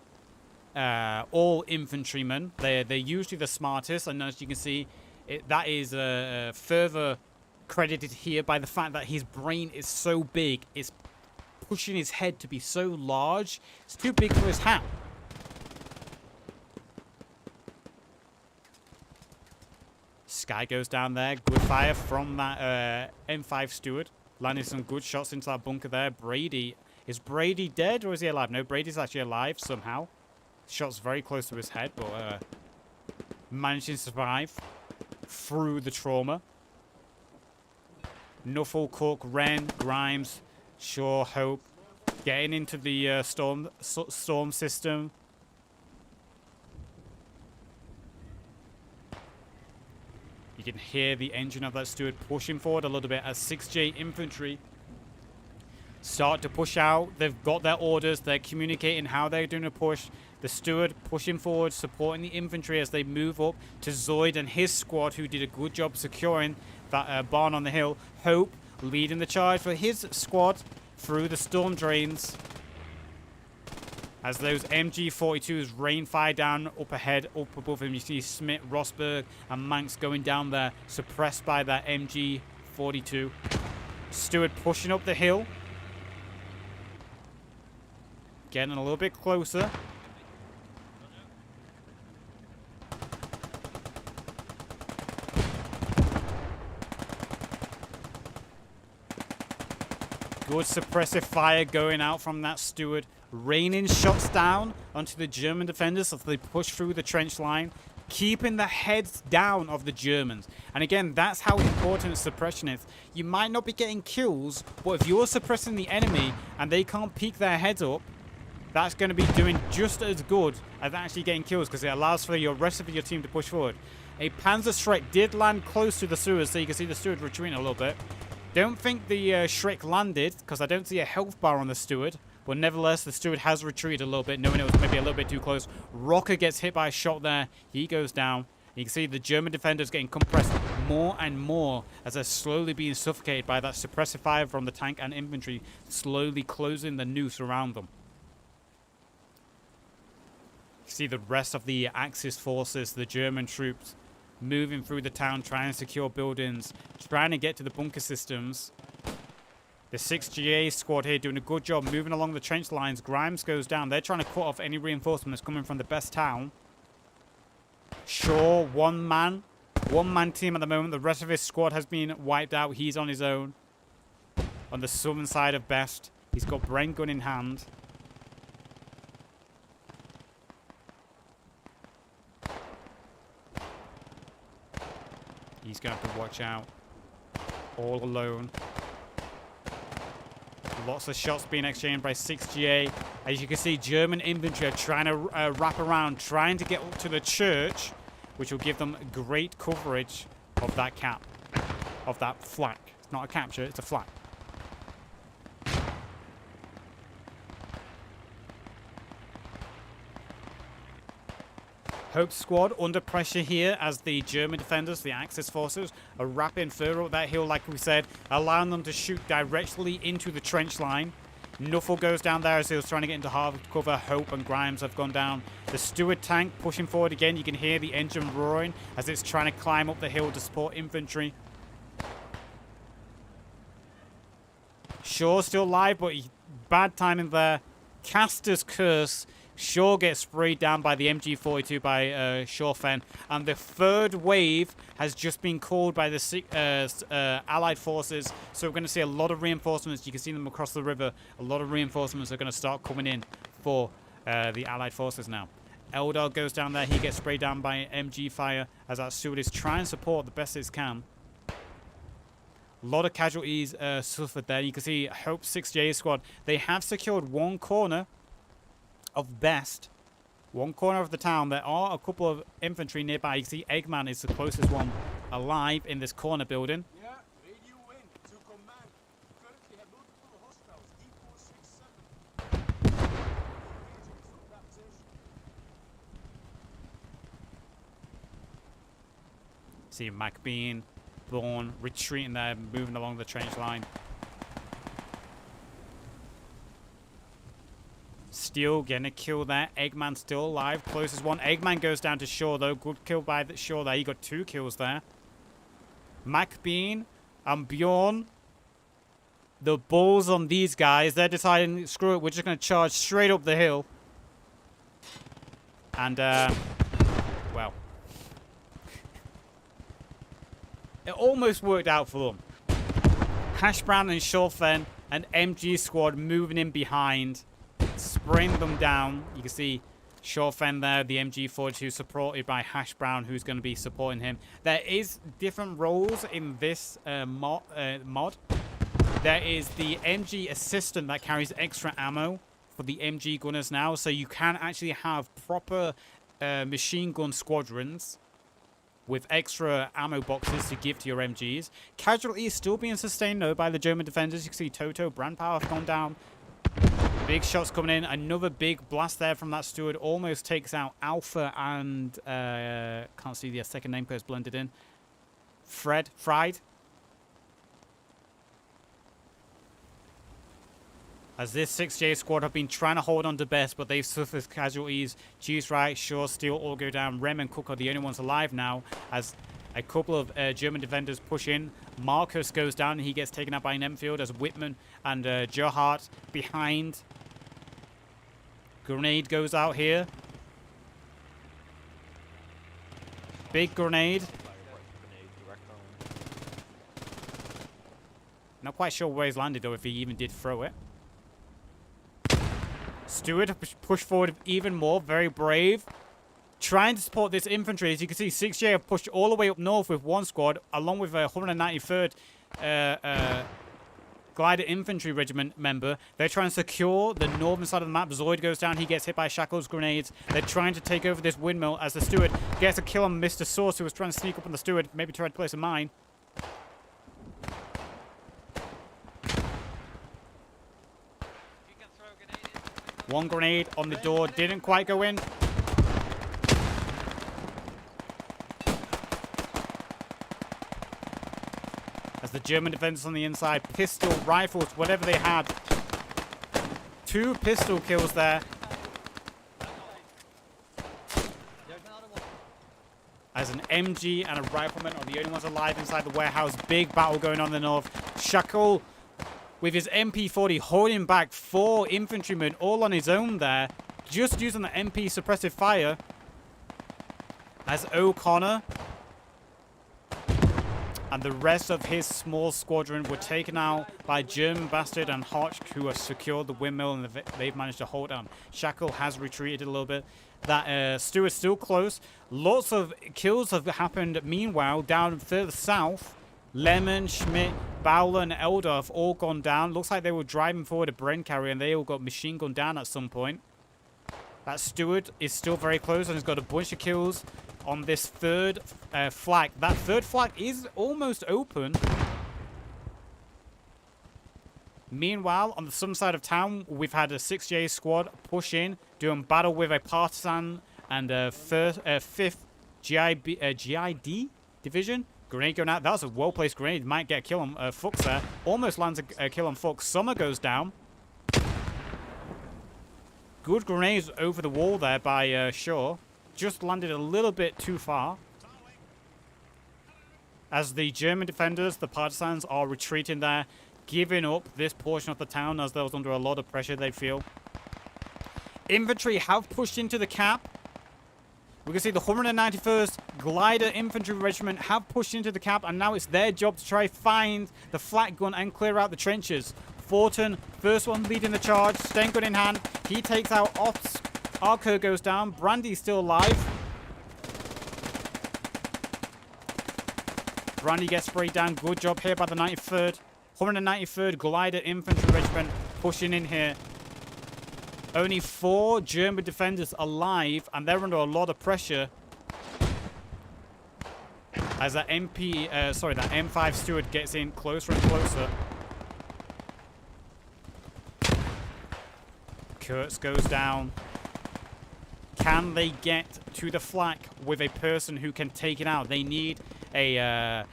all infantrymen. They're usually the smartest, and as you can see, that is further credited here by the fact that his brain is so big. It's pushing his head to be so large. It's too big for his hat. Sky goes down there. Good fire from that M5 Steward. Landing some good shots into that bunker there. Brady. Is Brady dead or is he alive? No, Brady's actually alive somehow. Shot's very close to his head, but managing to survive through the trauma. Nuffle, Cook, Wren, Grimes, Shaw, Hope. Getting into the storm system. You can hear the engine of that Steward pushing forward a little bit as 6J infantry start to push out. They've got their orders. They're communicating how they're doing a push. The Steward pushing forward, supporting the infantry as they move up to Zoid and his squad, who did a good job securing that barn on the hill. Hope leading the charge for his squad through the storm drains. As those MG42s rain fire down up ahead, up above him, you see Smith, Rosberg, and Manx going down there, suppressed by that MG42. Stewart pushing up the hill. Getting a little bit closer. Good suppressive fire going out from that Steward. Raining shots down onto the German defenders as they push through the trench line, keeping the heads down of the Germans. And again, that's how important suppression is. You might not be getting kills, but if you're suppressing the enemy and they can't peek their heads up, that's going to be doing just as good as actually getting kills, because it allows for your rest of your team to push forward. A Panzer Shrek did land close to the sewers, so you can see the Steward retreating a little bit. Don't think the Shrek landed, because I don't see a health bar on the Steward. But nevertheless, the Steward has retreated a little bit, knowing it was maybe a little bit too close. Rocker gets hit by a shot there. He goes down. You can see the German defenders getting compressed more and more as they're slowly being suffocated by that suppressive fire from the tank and infantry, slowly closing the noose around them. You see the rest of the Axis forces, the German troops, moving through the town, trying to secure buildings, trying to get to the bunker systems. The 6GA squad here doing a good job moving along the trench lines. Grimes goes down. They're trying to cut off any reinforcements coming from the best town. Shaw, one man team at the moment. The rest of his squad has been wiped out. He's on his own. On the southern side of Best. He's got Bren gun in hand. He's going to have to watch out. All alone. Lots of shots being exchanged by 6GA. As you can see, German infantry are trying to wrap around, trying to get up to the church, which will give them great coverage of that cap, of that flak. It's not a capture, it's a flak. Hope's squad under pressure here as the German defenders, the Axis forces, are wrapping further up that hill, like we said, allowing them to shoot directly into the trench line. Nuffle goes down there as he was trying to get into hard cover. Hope and Grimes have gone down. The Steward tank pushing forward again. You can hear the engine roaring as it's trying to climb up the hill to support infantry. Shaw still alive, but bad timing there. Caster's Curse. Shaw gets sprayed down by the MG42 by Shawfen, and the third wave has just been called by the Allied forces, so we're going to see a lot of reinforcements. You can see them across the river. A lot of reinforcements are going to start coming in for the Allied forces now. Eldar goes down there. He gets sprayed down by MG fire as that Steward is trying to support the best it can. A lot of casualties suffered there. You can see Hope 6J squad. They have secured one corner of best. One corner of the town. There are a couple of infantry nearby. You can see Eggman is the closest one alive in this corner building. Yeah, radio in to command. Currently have multiple hostiles. D467. Engaging from that position. See MacBean, Bourne retreating there, moving along the trench line. Steel getting a kill there. Eggman still alive. Closest one. Eggman goes down to Shaw though. Good kill by the Shaw there. He got 2 kills there. MacBean and Bjorn. The balls on these guys. They're deciding, screw it, we're just going to charge straight up the hill. And, well. It almost worked out for them. Hash Brown and Shawfen and MG squad moving in behind. Spraying them down. You can see Shawfen there, the MG42 supported by Hash Brown, who's going to be supporting him. There is different roles in this mod. There is the MG assistant that carries extra ammo for the MG gunners now, so you can actually have proper machine gun squadrons with extra ammo boxes to give to your MGs. Casualties still being sustained though by the German defenders. You can see Toto, Brandpower have gone down. Big shots coming in. Another big blast there from that Steward. Almost takes out Alpha and can't see the second name because it's blended in. Fried. As this 6J squad have been trying to hold on to best, but they've suffered casualties. Cheese Right, Shaw, Steel all go down. Rem and Cook are the only ones alive now as a couple of German defenders push in. Marcus goes down and he gets taken out by an Enfield as Whitman and Johart behind. Grenade goes out here. Big grenade. Not quite sure where he's landed or if he even did throw it. Steward pushed forward even more. Very brave. Trying to support this infantry. As you can see, 6J have pushed all the way up north with one squad, along with a 193rd Glider Infantry Regiment member. They're trying to secure the northern side of the map. Zoid goes down. He gets hit by Shackle's grenades. They're trying to take over this windmill as the Steward gets a kill on Mr. Source, who was trying to sneak up on the Steward. Maybe try to place a mine. One grenade on the door. Didn't quite go in. As the German defenders on the inside, pistol, rifles, whatever they had. 2 pistol kills there. As an MG and a rifleman are the only ones alive inside the warehouse. Big battle going on in the north. Shackle with his MP40 holding back 4 infantrymen all on his own there. Just using the MP suppressive fire. As O'Connor and the rest of his small squadron were taken out by German Bastard and Hotch, who have secured the windmill and they've managed to hold on. Shackle has retreated a little bit. That Stewart's still close. Lots of kills have happened meanwhile down further south. Lemon, Schmidt, Bowler, and Elder have all gone down. Looks like they were driving forward a Bren carrier and they all got machine gunned down at some point. That Steward is still very close and has got a bunch of kills on this 3rd flak. That 3rd flak is almost open. Meanwhile, on the southern side of town, we've had a 6J squad push in, doing battle with a partisan and a 5th GID division. Grenade going out. That was a well-placed grenade. Might get a kill on Fuchs there. Almost lands a kill on Fuchs. Summer goes down. Good grenades over the wall there by Shaw. Just landed a little bit too far. As the German defenders, the partisans, are retreating there, giving up this portion of the town as they was under a lot of pressure, they feel. Infantry have pushed into the cap. We can see the 191st Glider Infantry Regiment have pushed into the cap, and now it's their job to try find the flak gun and clear out the trenches. Fortin, first one leading the charge, Sten gun in hand. He takes out Ops Arco goes down. Brandy's still alive. Brandy gets sprayed down. Good job here by the 93rd. 193rd Glider Infantry Regiment pushing in here. Only 4 German defenders alive, and they're under a lot of pressure. As that that M5 Steward gets in closer and closer. Kurtz goes down. Can they get to the flak with a person who can take it out? They need a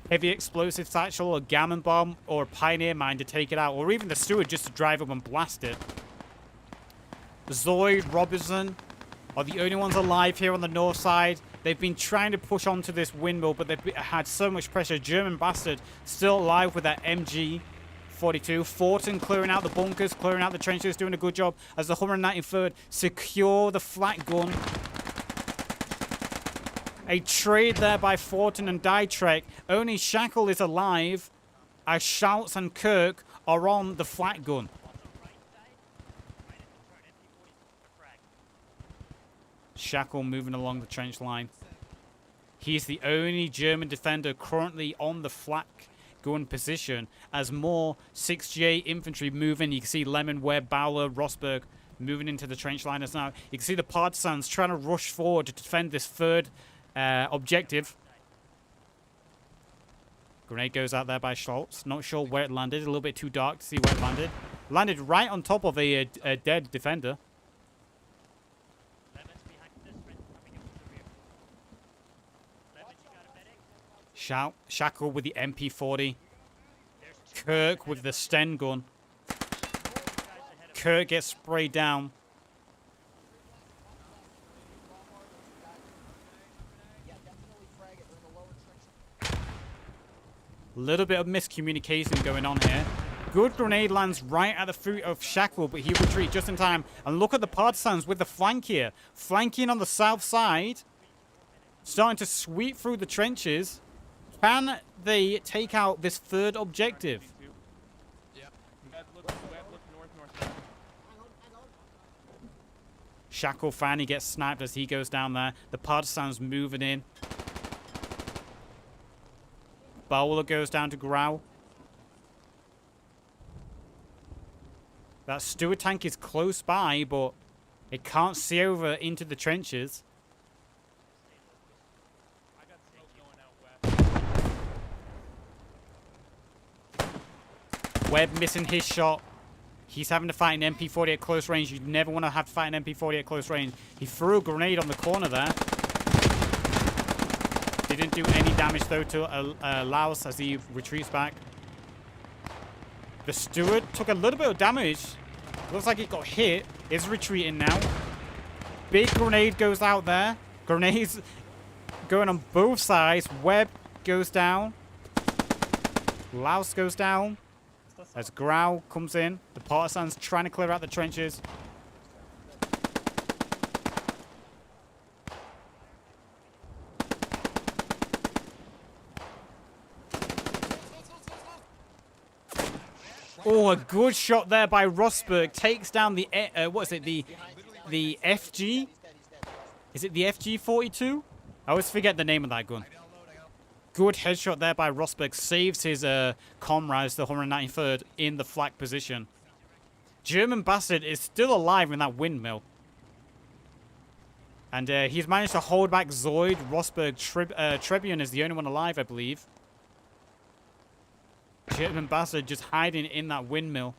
heavy explosive satchel, a gammon bomb, or a pioneer mine to take it out, or even the Steward just to drive up and blast it. Zoid, Robinson are the only ones alive here on the north side. They've been trying to push onto this windmill, but they've had so much pressure. German bastard still alive with that MG42. Fortin clearing out the bunkers, clearing out the trenches, doing a good job as the 193rd secure the flak gun. A trade there by Fortin and Dietrich. Only Shackle is alive as Schultz and Kirk are on the flak gun. Shackle moving along the trench line. He's the only German defender currently on the flak gun position as more 6J infantry move in. You can see Lemon, Webb, Bowler, Rosberg moving into the trench liners now. You can see the partisans trying to rush forward to defend this third objective. Grenade goes out there by Schultz. Not sure where it landed. A little bit too dark to see where it landed. Landed right on top of a dead defender. Shackle with the MP40. Kirk with the Sten gun. Kirk gets sprayed down. Little bit of miscommunication going on here. Good grenade lands right at the foot of Shackle, but he retreats just in time. And look at the partisans with the flank here. Flanking on the south side. Starting to sweep through the trenches. Can they take out this third objective? Shackle finally gets sniped as he goes down there. The partisans moving in. Bowler goes down to Grau. That Steward tank is close by, but it can't see over into the trenches. Webb missing his shot. He's having to fight an MP40 at close range. You never want to have to fight an MP40 at close range. He threw a grenade on the corner there. Didn't do any damage though to Laos as he retreats back. The Steward took a little bit of damage. Looks like he got hit. Is retreating now. Big grenade goes out there. Grenades going on both sides. Webb goes down. Laos goes down. As Grau comes in, the partisans trying to clear out the trenches. Oh, a good shot there by Rosberg. Takes down the, what is it, the FG? Is it the FG42? I always forget the name of that gun. Good headshot there by Rosberg. Saves his comrades, the 193rd, in the flak position. German bastard is still alive in that windmill. And he's managed to hold back Zoid. Rosberg, Trebbian is the only one alive, I believe. German bastard just hiding in that windmill.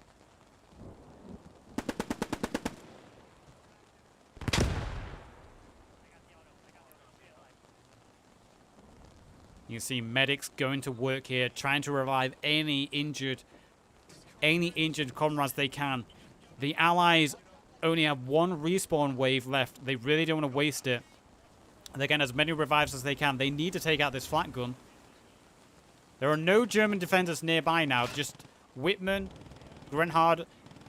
You can see medics going to work here, trying to revive any injured comrades they can. The Allies only have one respawn wave left. They really don't want to waste it. They're getting as many revives as they can. They need to take out this flak gun. There are no German defenders nearby now. Just Whitman, Grenhard.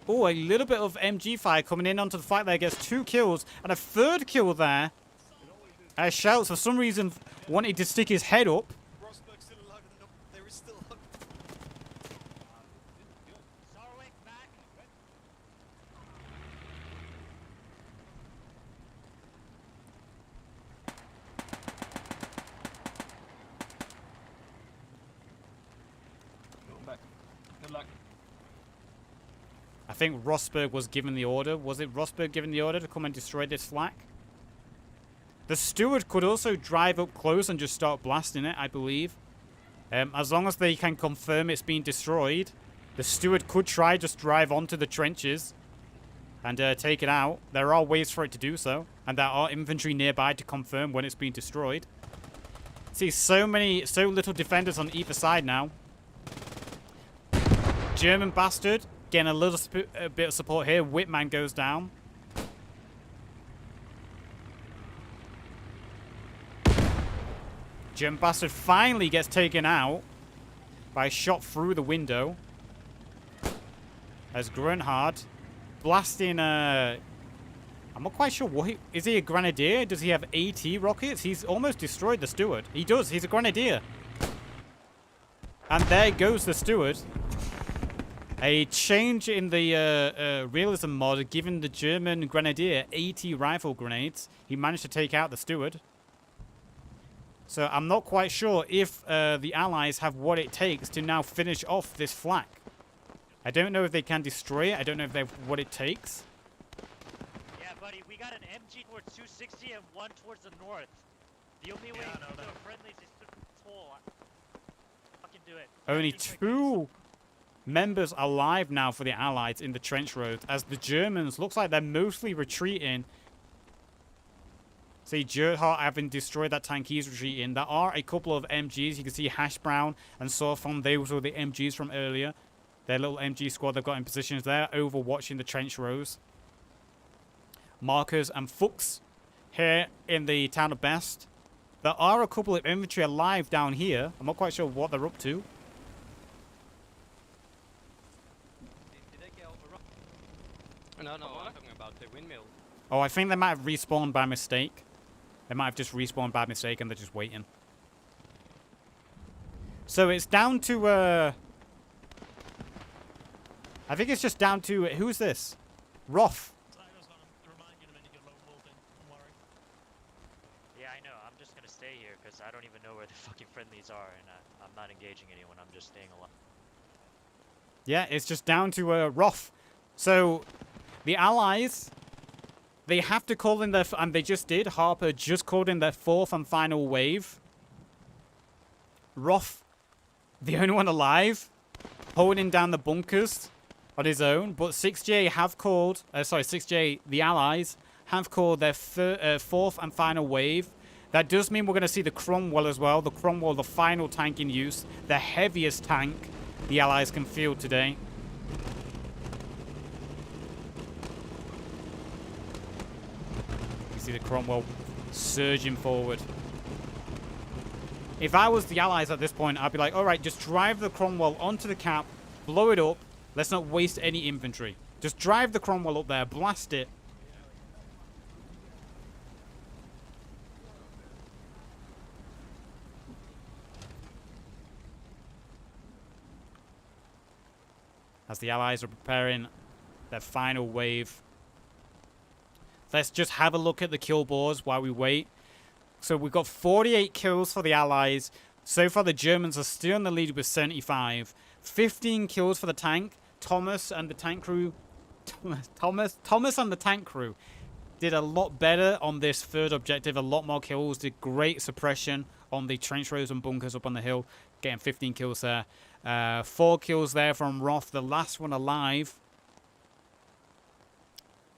Oh, a little bit of MG fire coming in onto the flak there. Gets 2 kills and a 3rd kill there. As Shouts, for some reason, wanted to stick his head up. think Rosberg was given the order. Was it Rosberg given the order to come and destroy this flak? The steward could also drive up close and just start blasting it, I believe. As long as they can confirm it's been destroyed, the steward could try just drive onto the trenches and take it out. There are ways for it to do so, and there are infantry nearby to confirm when it's been destroyed. See, so little defenders on either side now. German bastard getting a bit of support here. Whitman goes down. German bastard finally gets taken out by a shot through the window. As Grunhard blasting I'm not quite sure what is he a grenadier? Does he have AT rockets? He's almost destroyed the steward. He does. He's a grenadier. And there goes the steward. A change in the realism mod, giving the German grenadier AT rifle grenades. He managed to take out the steward. So I'm not quite sure if the Allies have what it takes to now finish off this flak. I don't know if they can destroy it. I don't know if they have what it takes. Yeah, buddy, we got an MG towards 260 and one towards the north. The only way to do friendlies is to pull. Fucking do it. Only 2 members alive now for the Allies in the trench road, as the Germans looks like they're mostly retreating. See, Gerhardt having destroyed that tank, he's retreating. There are a couple of MGs. You can see Hash Brown and Sawfon. Those were the MGs from earlier. Their little MG squad they've got in positions there, overwatching the trench rows. Markers and Fuchs here in the town of Best. There are a couple of infantry alive down here. I'm not quite sure what they're up to. Did they get overrun? No, I'm talking about the windmill. Oh, I think they might have respawned by mistake. They might have just respawned by mistake and they're just waiting. So it's down to, I think it's just down to, who's this? Roth. Yeah, I know. I'm just gonna stay here because I don't even know where the fucking friendlies are, and I'm not engaging anyone. I'm just staying alive. Yeah, it's just down to Roth. So the Allies, they have to call in their, and they just did. Harper just called in their 4th and final wave. Roth, the only one alive, holding down the bunkers on his own. But 6J have called, 6J, the Allies, have called their 4th and final wave. That does mean we're going to see the Cromwell as well. The Cromwell, the final tank in use. The heaviest tank the Allies can field today. You see the Cromwell surging forward. If I was the Allies at this point, I'd be like, alright, just drive the Cromwell onto the cap, blow it up. Let's not waste any infantry. Just drive the Cromwell up there, blast it. As the Allies are preparing their final wave. Let's just have a look at the kill boards while we wait. So we've got 48 kills for the Allies. So far the Germans are still in the lead with 75. 15 kills for the tank. Thomas and the tank crew did a lot better on this 3rd objective. A lot more kills. Did great suppression on the trench rows and bunkers up on the hill. Getting 15 kills there. 4 kills there from Roth, the last one alive.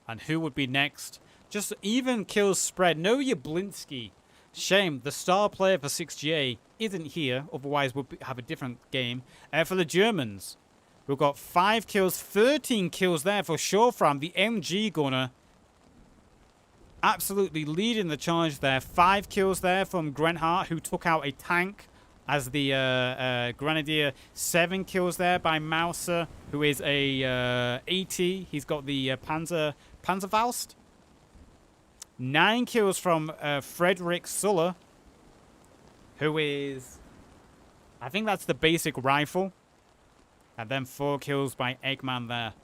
And who would be next? Just even kills spread. No Jablinski. Shame, the star player for 6GA isn't here. Otherwise, we'll have a different game. For the Germans, we've got 5 kills, 13 kills there for Shorfram, the MG gunner. Absolutely leading the charge there. 5 kills there from Grenhart, who took out a tank as the Grenadier. 7 kills there by Mauser, who is a AT. He's got the Panzerfaust. 9 kills from Frederick Suller, who is, I think that's the basic rifle. And then 4 kills by Eggman there.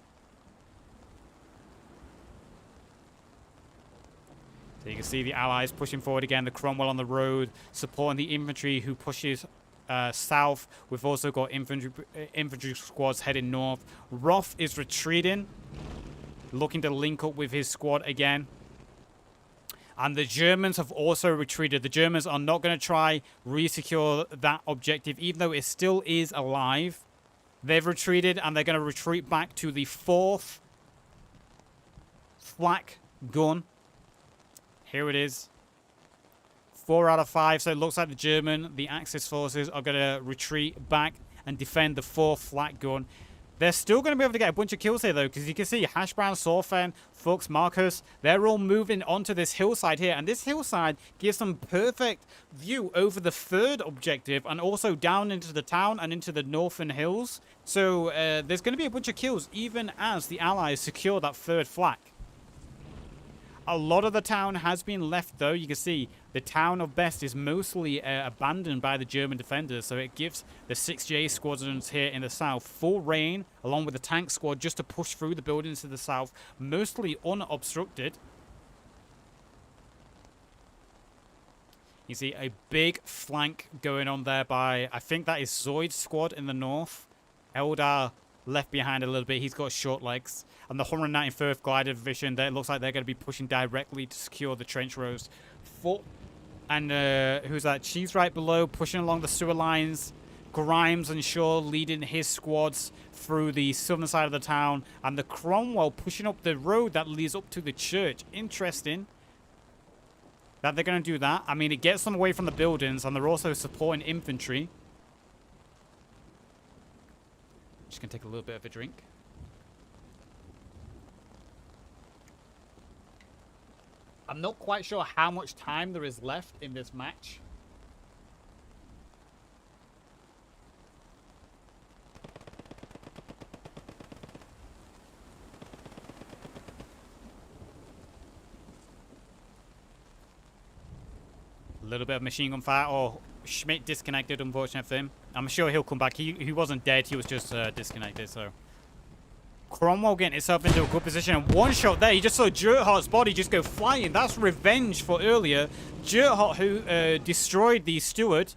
So you can see the Allies pushing forward again. The Cromwell on the road, supporting the infantry who pushes south. We've also got infantry squads heading north. Roth is retreating, looking to link up with his squad again. And the Germans have also retreated. The Germans are not going to try re-secure that objective, even though it still is alive. They've retreated, and they're going to retreat back to the 4th Flak gun. Here it is. 4 out of 5. So it looks like the Axis forces are going to retreat back and defend the 4th Flak gun. They're still going to be able to get a bunch of kills here, though, because you can see Hashbrown, Sorfen, Fuchs, Marcus, they're all moving onto this hillside here. And this hillside gives them perfect view over the 3rd objective and also down into the town and into the northern hills. So there's going to be a bunch of kills, even as the Allies secure that 3rd Flak. A lot of the town has been left, though. You can see the town of Best is mostly abandoned by the German defenders, so it gives the 6J squadrons here in the south full reign, along with the tank squad, just to push through the buildings to the south, mostly unobstructed. You see a big flank going on there by, I think that is Zoid's squad in the north. Eldar left behind a little bit. He's got short legs. And the 191st Glider Division, it looks like they're going to be pushing directly to secure the trench roads. And who's that? Cheese right below, pushing along the sewer lines. Grimes and Shaw leading his squads through the southern side of the town. And the Cromwell pushing up the road that leads up to the church. Interesting that they're going to do that. I mean, it gets them away from the buildings, and they're also supporting infantry. Just going to take a little bit of a drink. I'm not quite sure how much time there is left in this match. A little bit of machine gun fire. Oh, Schmidt disconnected, unfortunate for him. I'm sure he'll come back. He wasn't dead. He was just disconnected, so... Cromwell getting itself into a good position. And one shot there, you just saw Jerthart's body just go flying. That's revenge for earlier. Jerthart, who destroyed the steward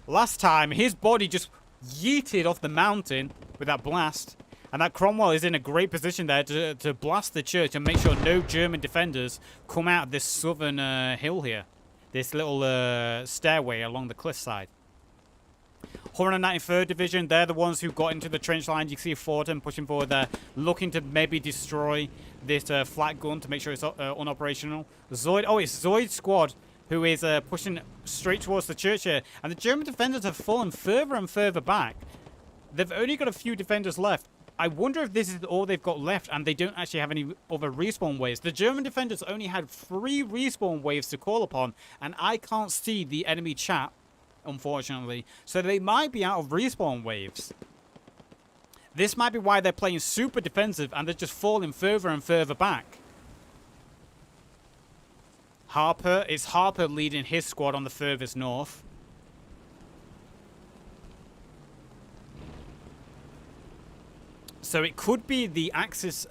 last time, his body just yeeted off the mountain with that blast. And that Cromwell is in a great position there to blast the church and make sure no German defenders come out of this southern hill here. This little stairway along the cliffside. 193rd Division, they're the ones who got into the trench line. You can see Fortin pushing forward there, looking to maybe destroy this Flak gun to make sure it's unoperational. Zoid, oh, it's Zoid's squad who is pushing straight towards the church here. And the German defenders have fallen further and further back. They've only got a few defenders left. I wonder if this is all they've got left and they don't actually have any other respawn waves. The German defenders only had 3 respawn waves to call upon, and I can't see the enemy chat, unfortunately. So they might be out of respawn waves. This might be why they're playing super defensive and they're just falling further and further back. Harper, it's Harper leading his squad on the furthest north. So it could be the Axis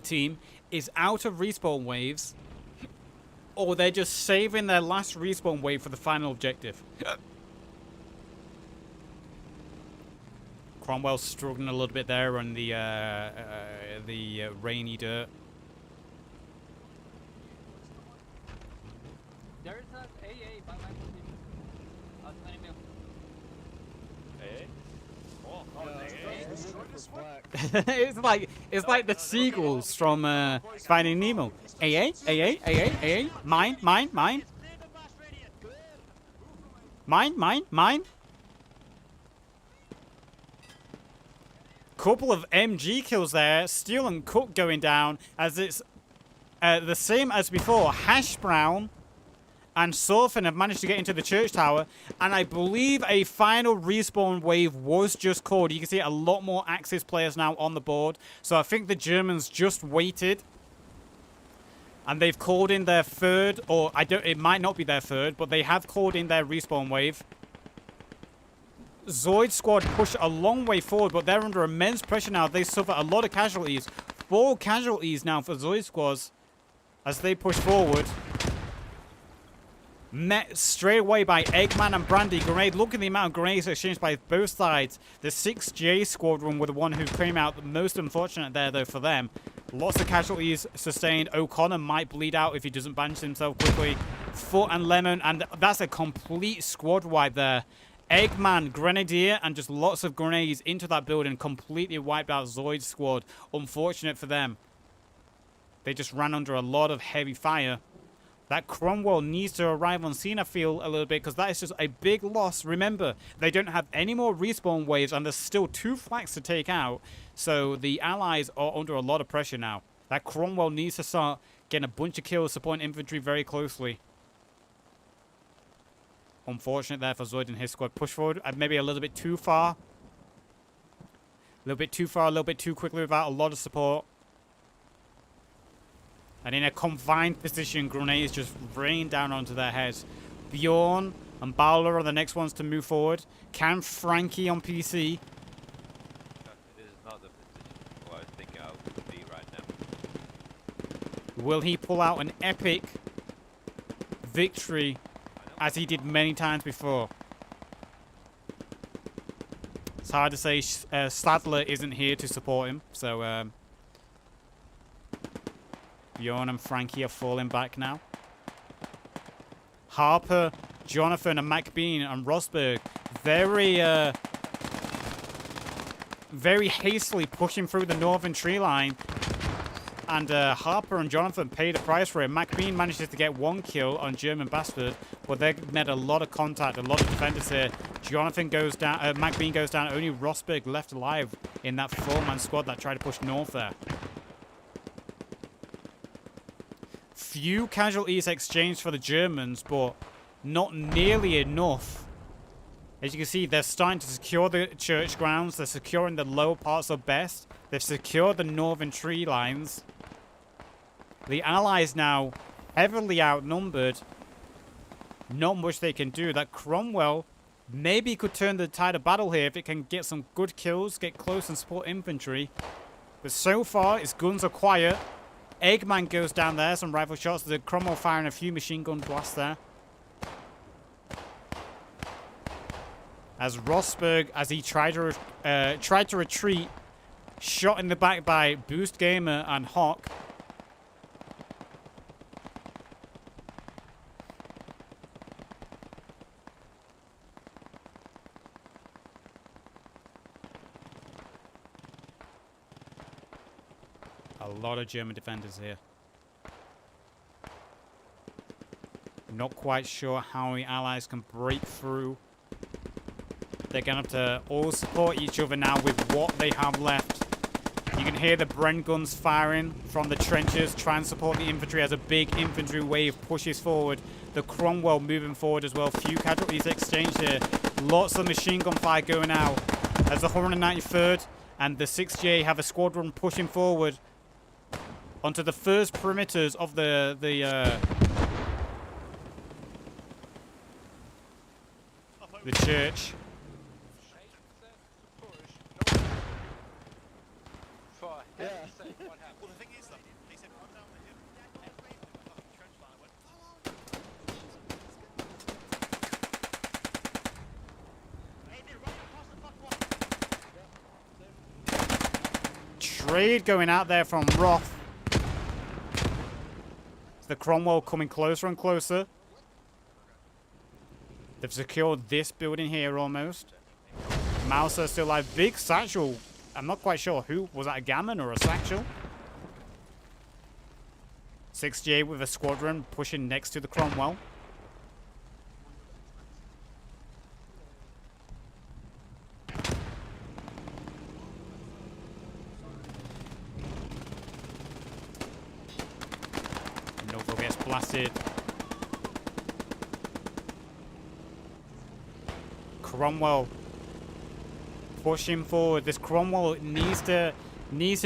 team is out of respawn waves, or they're just saving their last respawn wave for the final objective. Cromwell's struggling a little bit there on the rainy dirt. There is an AA by my position. At 20 mil. AA? Oh, it's like the seagulls from Finding Nemo. AA, AA, AA, AA. Mine, mine, mine. Mine, mine, mine. Couple of MG kills there. Steele and Cook going down as it's the same as before. Hash Brown and Sorfin have managed to get into the church tower, and I believe a final respawn wave was just called. You can see a lot more Axis players now on the board, so I think the Germans just waited, and they've called in their third, or it might not be their third, but they have called in their respawn wave. Zoid's squad push a long way forward, but they're under immense pressure now. They suffer a lot of casualties. 4 casualties now for Zoid's squads as they push forward. met straight away by Eggman and Brandy. Grenade, look at the amount of grenades exchanged by both sides. The 6J squadron were the one who came out the most unfortunate there, though, for them. Lots of casualties sustained. O'Connor might bleed out if he doesn't bandage himself quickly. Foot and Lemon, and that's a complete squad wipe there. Eggman, Grenadier, and just lots of grenades into that building. Completely wiped out Zoid's squad. Unfortunate for them. They just ran under a lot of heavy fire. That Cromwell needs to arrive on scene, I feel, a little bit, because that is just a big loss. Remember, they don't have any more respawn waves, and there's still 2 Flaks to take out. So the allies are under a lot of pressure now. That Cromwell needs to start getting a bunch of kills, supporting infantry very closely. Unfortunate there for Zoid and his squad. Push forward, maybe a little bit too far. A little bit too far, a little bit too quickly without a lot of support. And in a confined position, grenades just rain down onto their heads. Bjorn and Bowler are the next ones to move forward. Can Frankie on PC? This is not the position where I think I would be right now. Will he pull out an epic victory as he did many times before? It's hard to say. Sadler isn't here to support him, so Bjorn and Frankie are falling back now. Harper, Jonathan, and McBean and Rosberg very hastily pushing through the northern tree line. And Harper and Jonathan paid a price for it. McBean manages to get 1 kill on German Bastard, but they met a lot of contact, a lot of defenders here. Jonathan goes down, McBean goes down. Only Rosberg left alive in that 4-man squad that tried to push north there. Few casualties exchanged for the Germans, but not nearly enough. As you can see, they're starting to secure the church grounds. They're securing the lower parts of Best. They've secured the northern tree lines. The Allies now heavily outnumbered. Not much they can do. That Cromwell maybe could turn the tide of battle here if it can get some good kills, get close and support infantry. But so far, its guns are quiet. Eggman goes down there, some rifle shots. The Cromwell firing a few machine gun blasts there. As Rosberg, as he tried to retreat, shot in the back by Boost Gamer and Hawk. A lot of German defenders here. Not quite sure how the Allies can break through. They're going to have to all support each other now with what they have left. You can hear the Bren guns firing from the trenches, try and support the infantry as a big infantry wave pushes forward. The Cromwell moving forward as well. Few casualties exchanged here. Lots of machine gun fire going out as the 193rd and the 6J have a squadron pushing forward onto the first perimeters of the church. Yeah. Well, the thing is, though, they said run down the hill. Trench line went. Hey, they're running across the fuck wall. Trade going out there from Roth. The Cromwell coming closer and closer. They've secured this building here almost. Mouser still alive. Big satchel. I'm not quite sure who. Was that a gammon or a satchel? 6J with a squadron pushing next to the Cromwell. Novo gets blasted. Cromwell pushing forward. This Cromwell needs to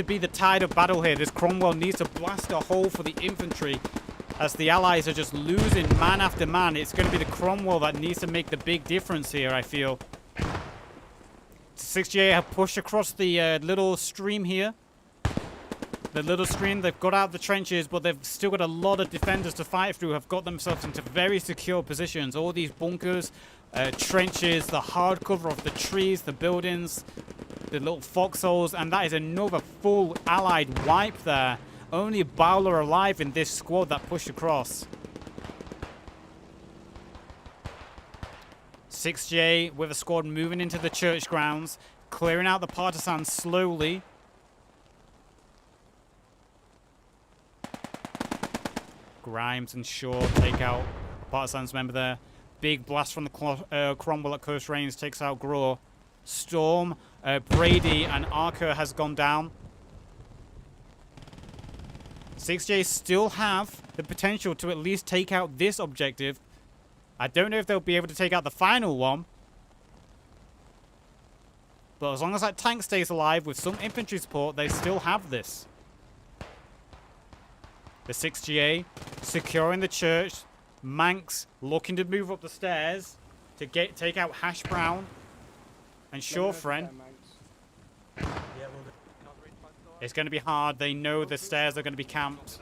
be the tide of battle here. This Cromwell needs to blast a hole for the infantry as the Allies are just losing man after man. It's going to be the Cromwell that needs to make the big difference here, I feel. 6J have pushed across the little stream here. The little screen, they've got out the trenches, but they've still got a lot of defenders to fight through, have got themselves into very secure positions. All these bunkers, trenches, the hard cover of the trees, the buildings, the little foxholes, and that is another full allied wipe there. Only Bowler alive in this squad that pushed across. 6J with a squad moving into the church grounds, clearing out the partisans slowly. Grimes and Shaw take out partisans member there. Big blast from the Cromwell at close range takes out Graw. Storm, Brady, and Archer has gone down. 6J still have the potential to at least take out this objective. I don't know if they'll be able to take out the final one. But as long as that tank stays alive with some infantry support, they still have this. The 6GA securing the church. Manx looking to move up the stairs to take out Hash Brown and Shawfriend. It's going to be hard. They know the stairs are going to be camped.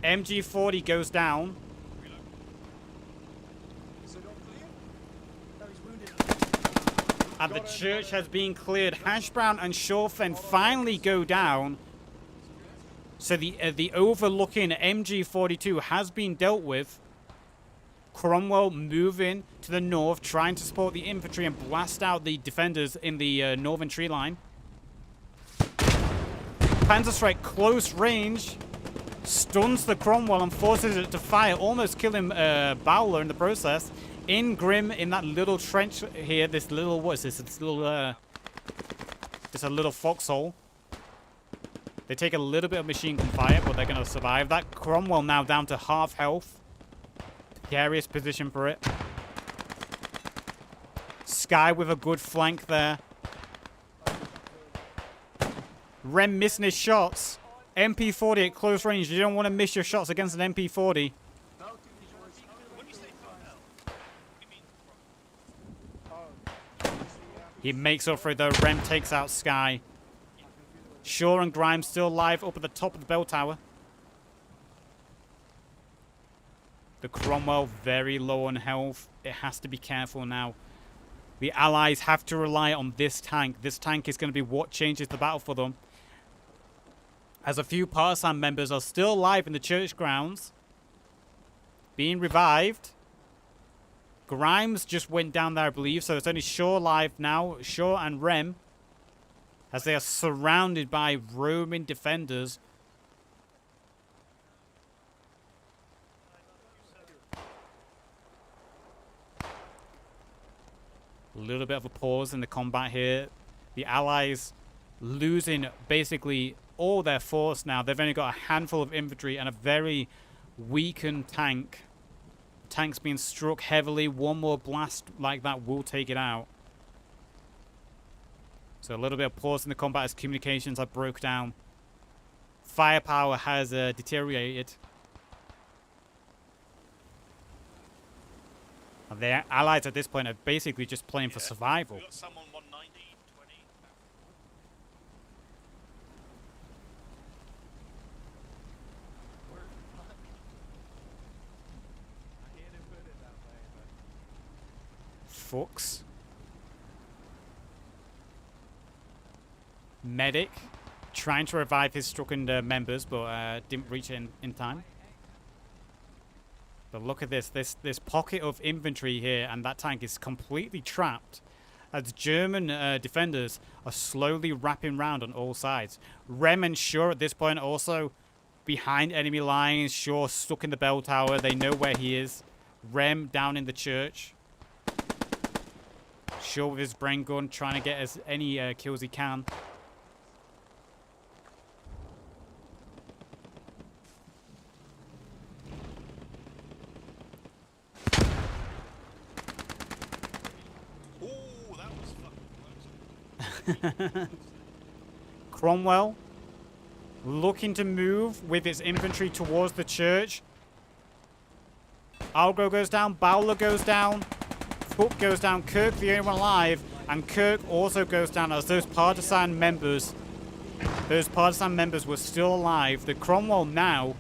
MG40 goes down. And the church has been cleared. Hash Brown and Shawfriend finally go down. So the overlooking MG42 has been dealt with. Cromwell moving to the north, trying to support the infantry and blast out the defenders in the northern tree line. Panzerstrike close range stuns the Cromwell and forces it to fire, almost killing Bowler in the process. In Grim, in that little trench here, this little, what is this? It's little, just a little foxhole. They take a little bit of machine gun fire, but they're going to survive. That Cromwell now down to half health. Precarious position for it. Sky with a good flank there. Rem missing his shots. MP40 at close range. You don't want to miss your shots against an MP40. He makes up for it though. Rem takes out Sky. Shaw and Grimes still alive up at the top of the bell tower. The Cromwell very low on health. It has to be careful now. The allies have to rely on this tank. This tank is going to be what changes the battle for them. As a few partisan members are still alive in the church grounds. Being revived. Grimes just went down there, I believe. So it's only Shaw alive now. Shaw and Rem. As they are surrounded by Roman defenders. A little bit of a pause in the combat here. The allies losing basically all their force now. They've only got a handful of infantry and a very weakened tank. The tank's being struck heavily. One more blast like that will take it out. So a little bit of pause in the combat as communications are broke down. Firepower has deteriorated. And the allies at this point are basically just playing for survival. We got some on 190, 20. Fuchs. Medic. Trying to revive his stricken members, but didn't reach it in time. But look at this pocket of infantry here, and that tank is completely trapped as German defenders are slowly wrapping round on all sides. Rem and Shaw at this point also behind enemy lines. Shaw stuck in the bell tower. They know where he is. Rem down in the church. Shaw with his brain gun trying to get as any kills he can. Cromwell looking to move with his infantry towards the church. Algro goes down. Bowler goes down. Hook goes down. Kirk, the only one alive. And Kirk also goes down as those partisan members were still alive. The Cromwell now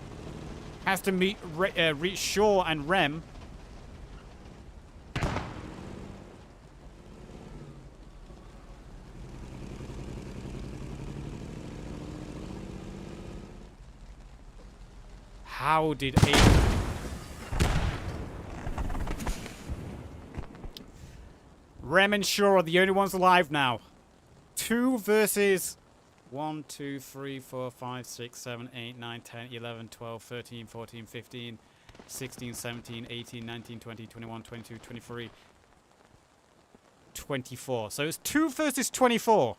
has to reach Shaw and Rem. How did Rem and Shaw are the only ones alive now. 2 versus 1, 2, 3, 4, 5, 6, 7, 8, 9, 10, 11, 12, 13, 14, 15, 16, 17, 18, 19, 20, 21, 22, 23, 24. So it's 2 versus 24.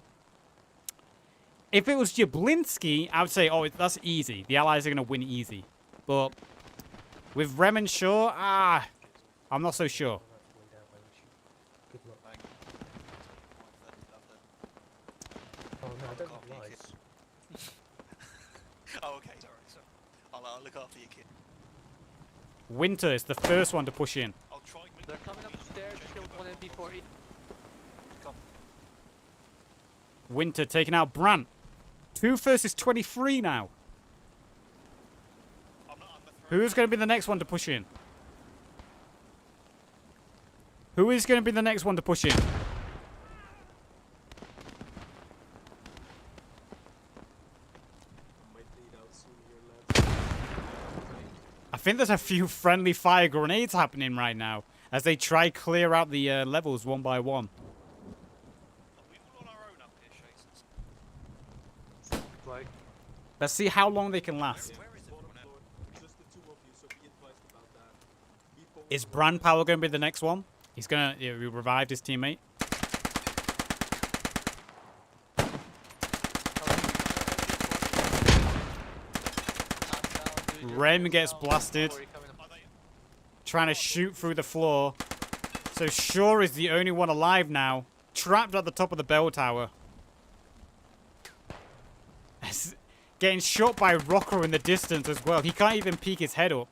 If it was Jablinski, I would say, oh, that's easy. The Allies are going to win easy. But with Rem and Shaw, I'm not so sure. Oh no, I don't realise. Oh, okay, sorry. I'll look after your kid. Winter is the first one to push in. I'll try. They're coming up the stairs, killed one MP4. Winter taking out Brandt. 2 versus 23 now. Who's going to be the next one to push in? Who is going to be the next one to push in? I think there's a few friendly fire grenades happening right now as they try clear out the levels one by one. Let's see how long they can last. Is Brand Power going to be the next one? He's going to revive his teammate. Rem gets blasted. Trying to shoot through the floor. So Shaw is the only one alive now. Trapped at the top of the bell tower. Getting shot by Rocker in the distance as well. He can't even peek his head up.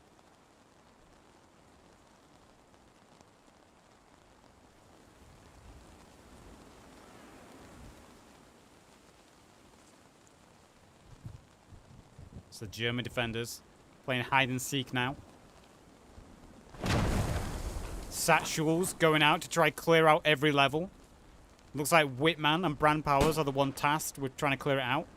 It's the German defenders playing hide and seek now. Satchels going out to try clear out every level. Looks like Whitman and Brand Powers are the one tasked with trying to clear it out.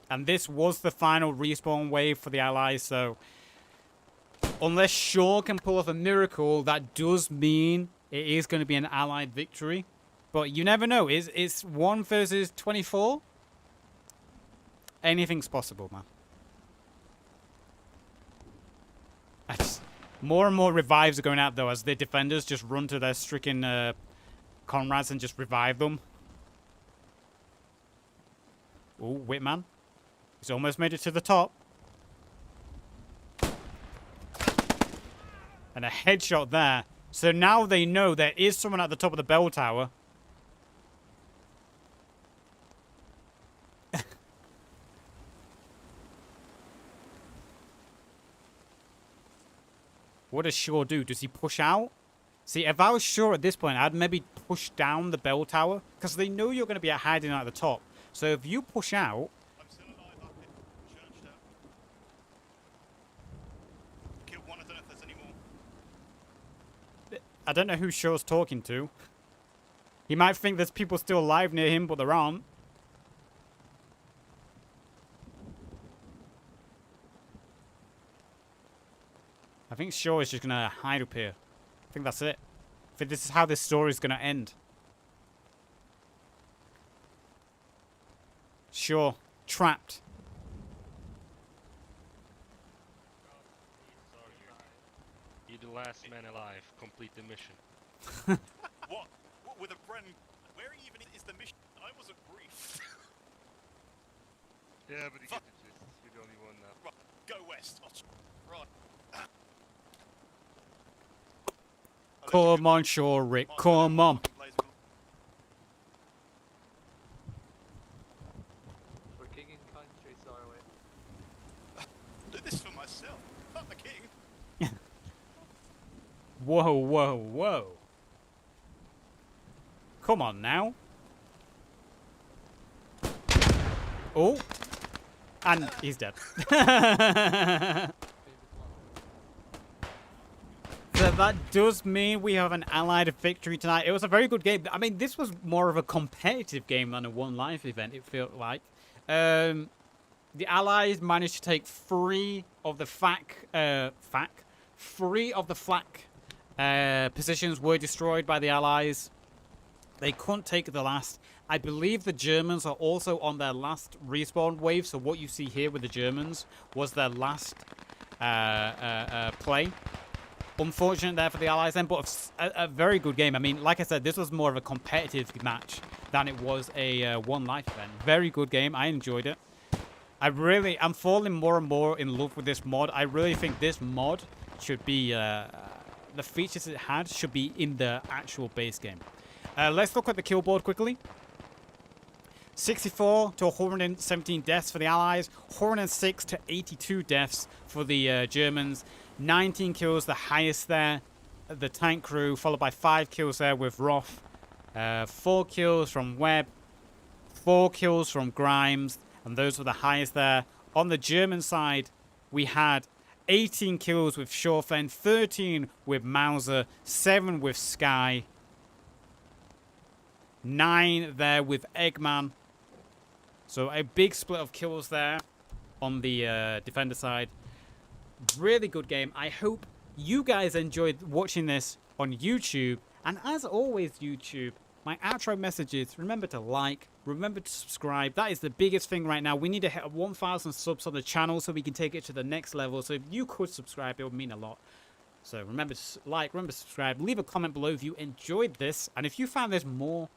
And this was the final respawn wave for the Allies, so unless Shaw can pull off a miracle, that does mean it is going to be an Allied victory. But you never know. It's 1 versus 24? Anything's possible, man. More and more revives are going out, though, as the defenders just run to their stricken comrades and just revive them. Ooh, Whitman. He's almost made it to the top. And a headshot there. So now they know there is someone at the top of the bell tower. What does Shaw do? Does he push out? See, if I was Shaw at this point, I'd maybe push down the bell tower. Because they know you're going to be hiding at the top. So if you push out... I'm still alive up in Church Town. Killed one, I don't know if there's any more. I don't know who Shaw's talking to. He might think there's people still alive near him, but there aren't. I think Shaw is just going to hide up here. I think that's it. I think this is how this story is going to end. Shaw, trapped. You're the last man alive. Complete the mission. What? With a Bren? Where even is the mission? I wasn't briefed. Yeah, but you get the gist. You're the only one now. Right, go west. Right. Come on, Shaw, Rick. Come on. We're kicking Whoa, whoa, whoa. Come on now. Oh. And he's dead. So that does mean we have an allied victory tonight. It was a very good game. I mean, this was more of a competitive game than a one life event, it felt like. The allies managed to take 3 of the Flak positions were destroyed by the allies. They couldn't take the last. I believe the Germans are also on their last respawn wave. So what you see here with the Germans was their last play. Unfortunate there for the allies then, but a very good game. I mean, like I said, this was more of a competitive match than it was a one life event. Very good game. I enjoyed it. I'm falling more and more in love with this mod. I really think this mod should be, the features it had should be in the actual base game. Let's look at the kill board quickly. 64 to 117 deaths for the allies, 106 to 82 deaths for the Germans. 19 kills, the highest there, the tank crew, followed by 5 kills there with Roth. 4 kills from Webb, 4 kills from Grimes, and those were the highest there. On the German side, we had 18 kills with Schorfen, 13 with Mauser, 7 with Sky, 9 there with Eggman. So a big split of kills there on the defender side. Really good game. I hope you guys enjoyed watching this on YouTube. And as always, YouTube, my outro message is remember to like, remember to subscribe. That is the biggest thing right now. We need to hit 1,000 subs on the channel so we can take it to the next level. So if you could subscribe, it would mean a lot. So remember to like, remember to subscribe. Leave a comment below if you enjoyed this. And if you found this more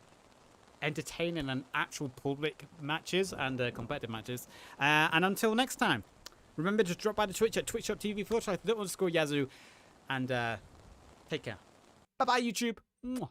entertaining than actual public matches and competitive matches. And until next time, remember to drop by the Twitch at twitch.tv/the_Yazoo. And take care. Bye-bye, YouTube. Mwah.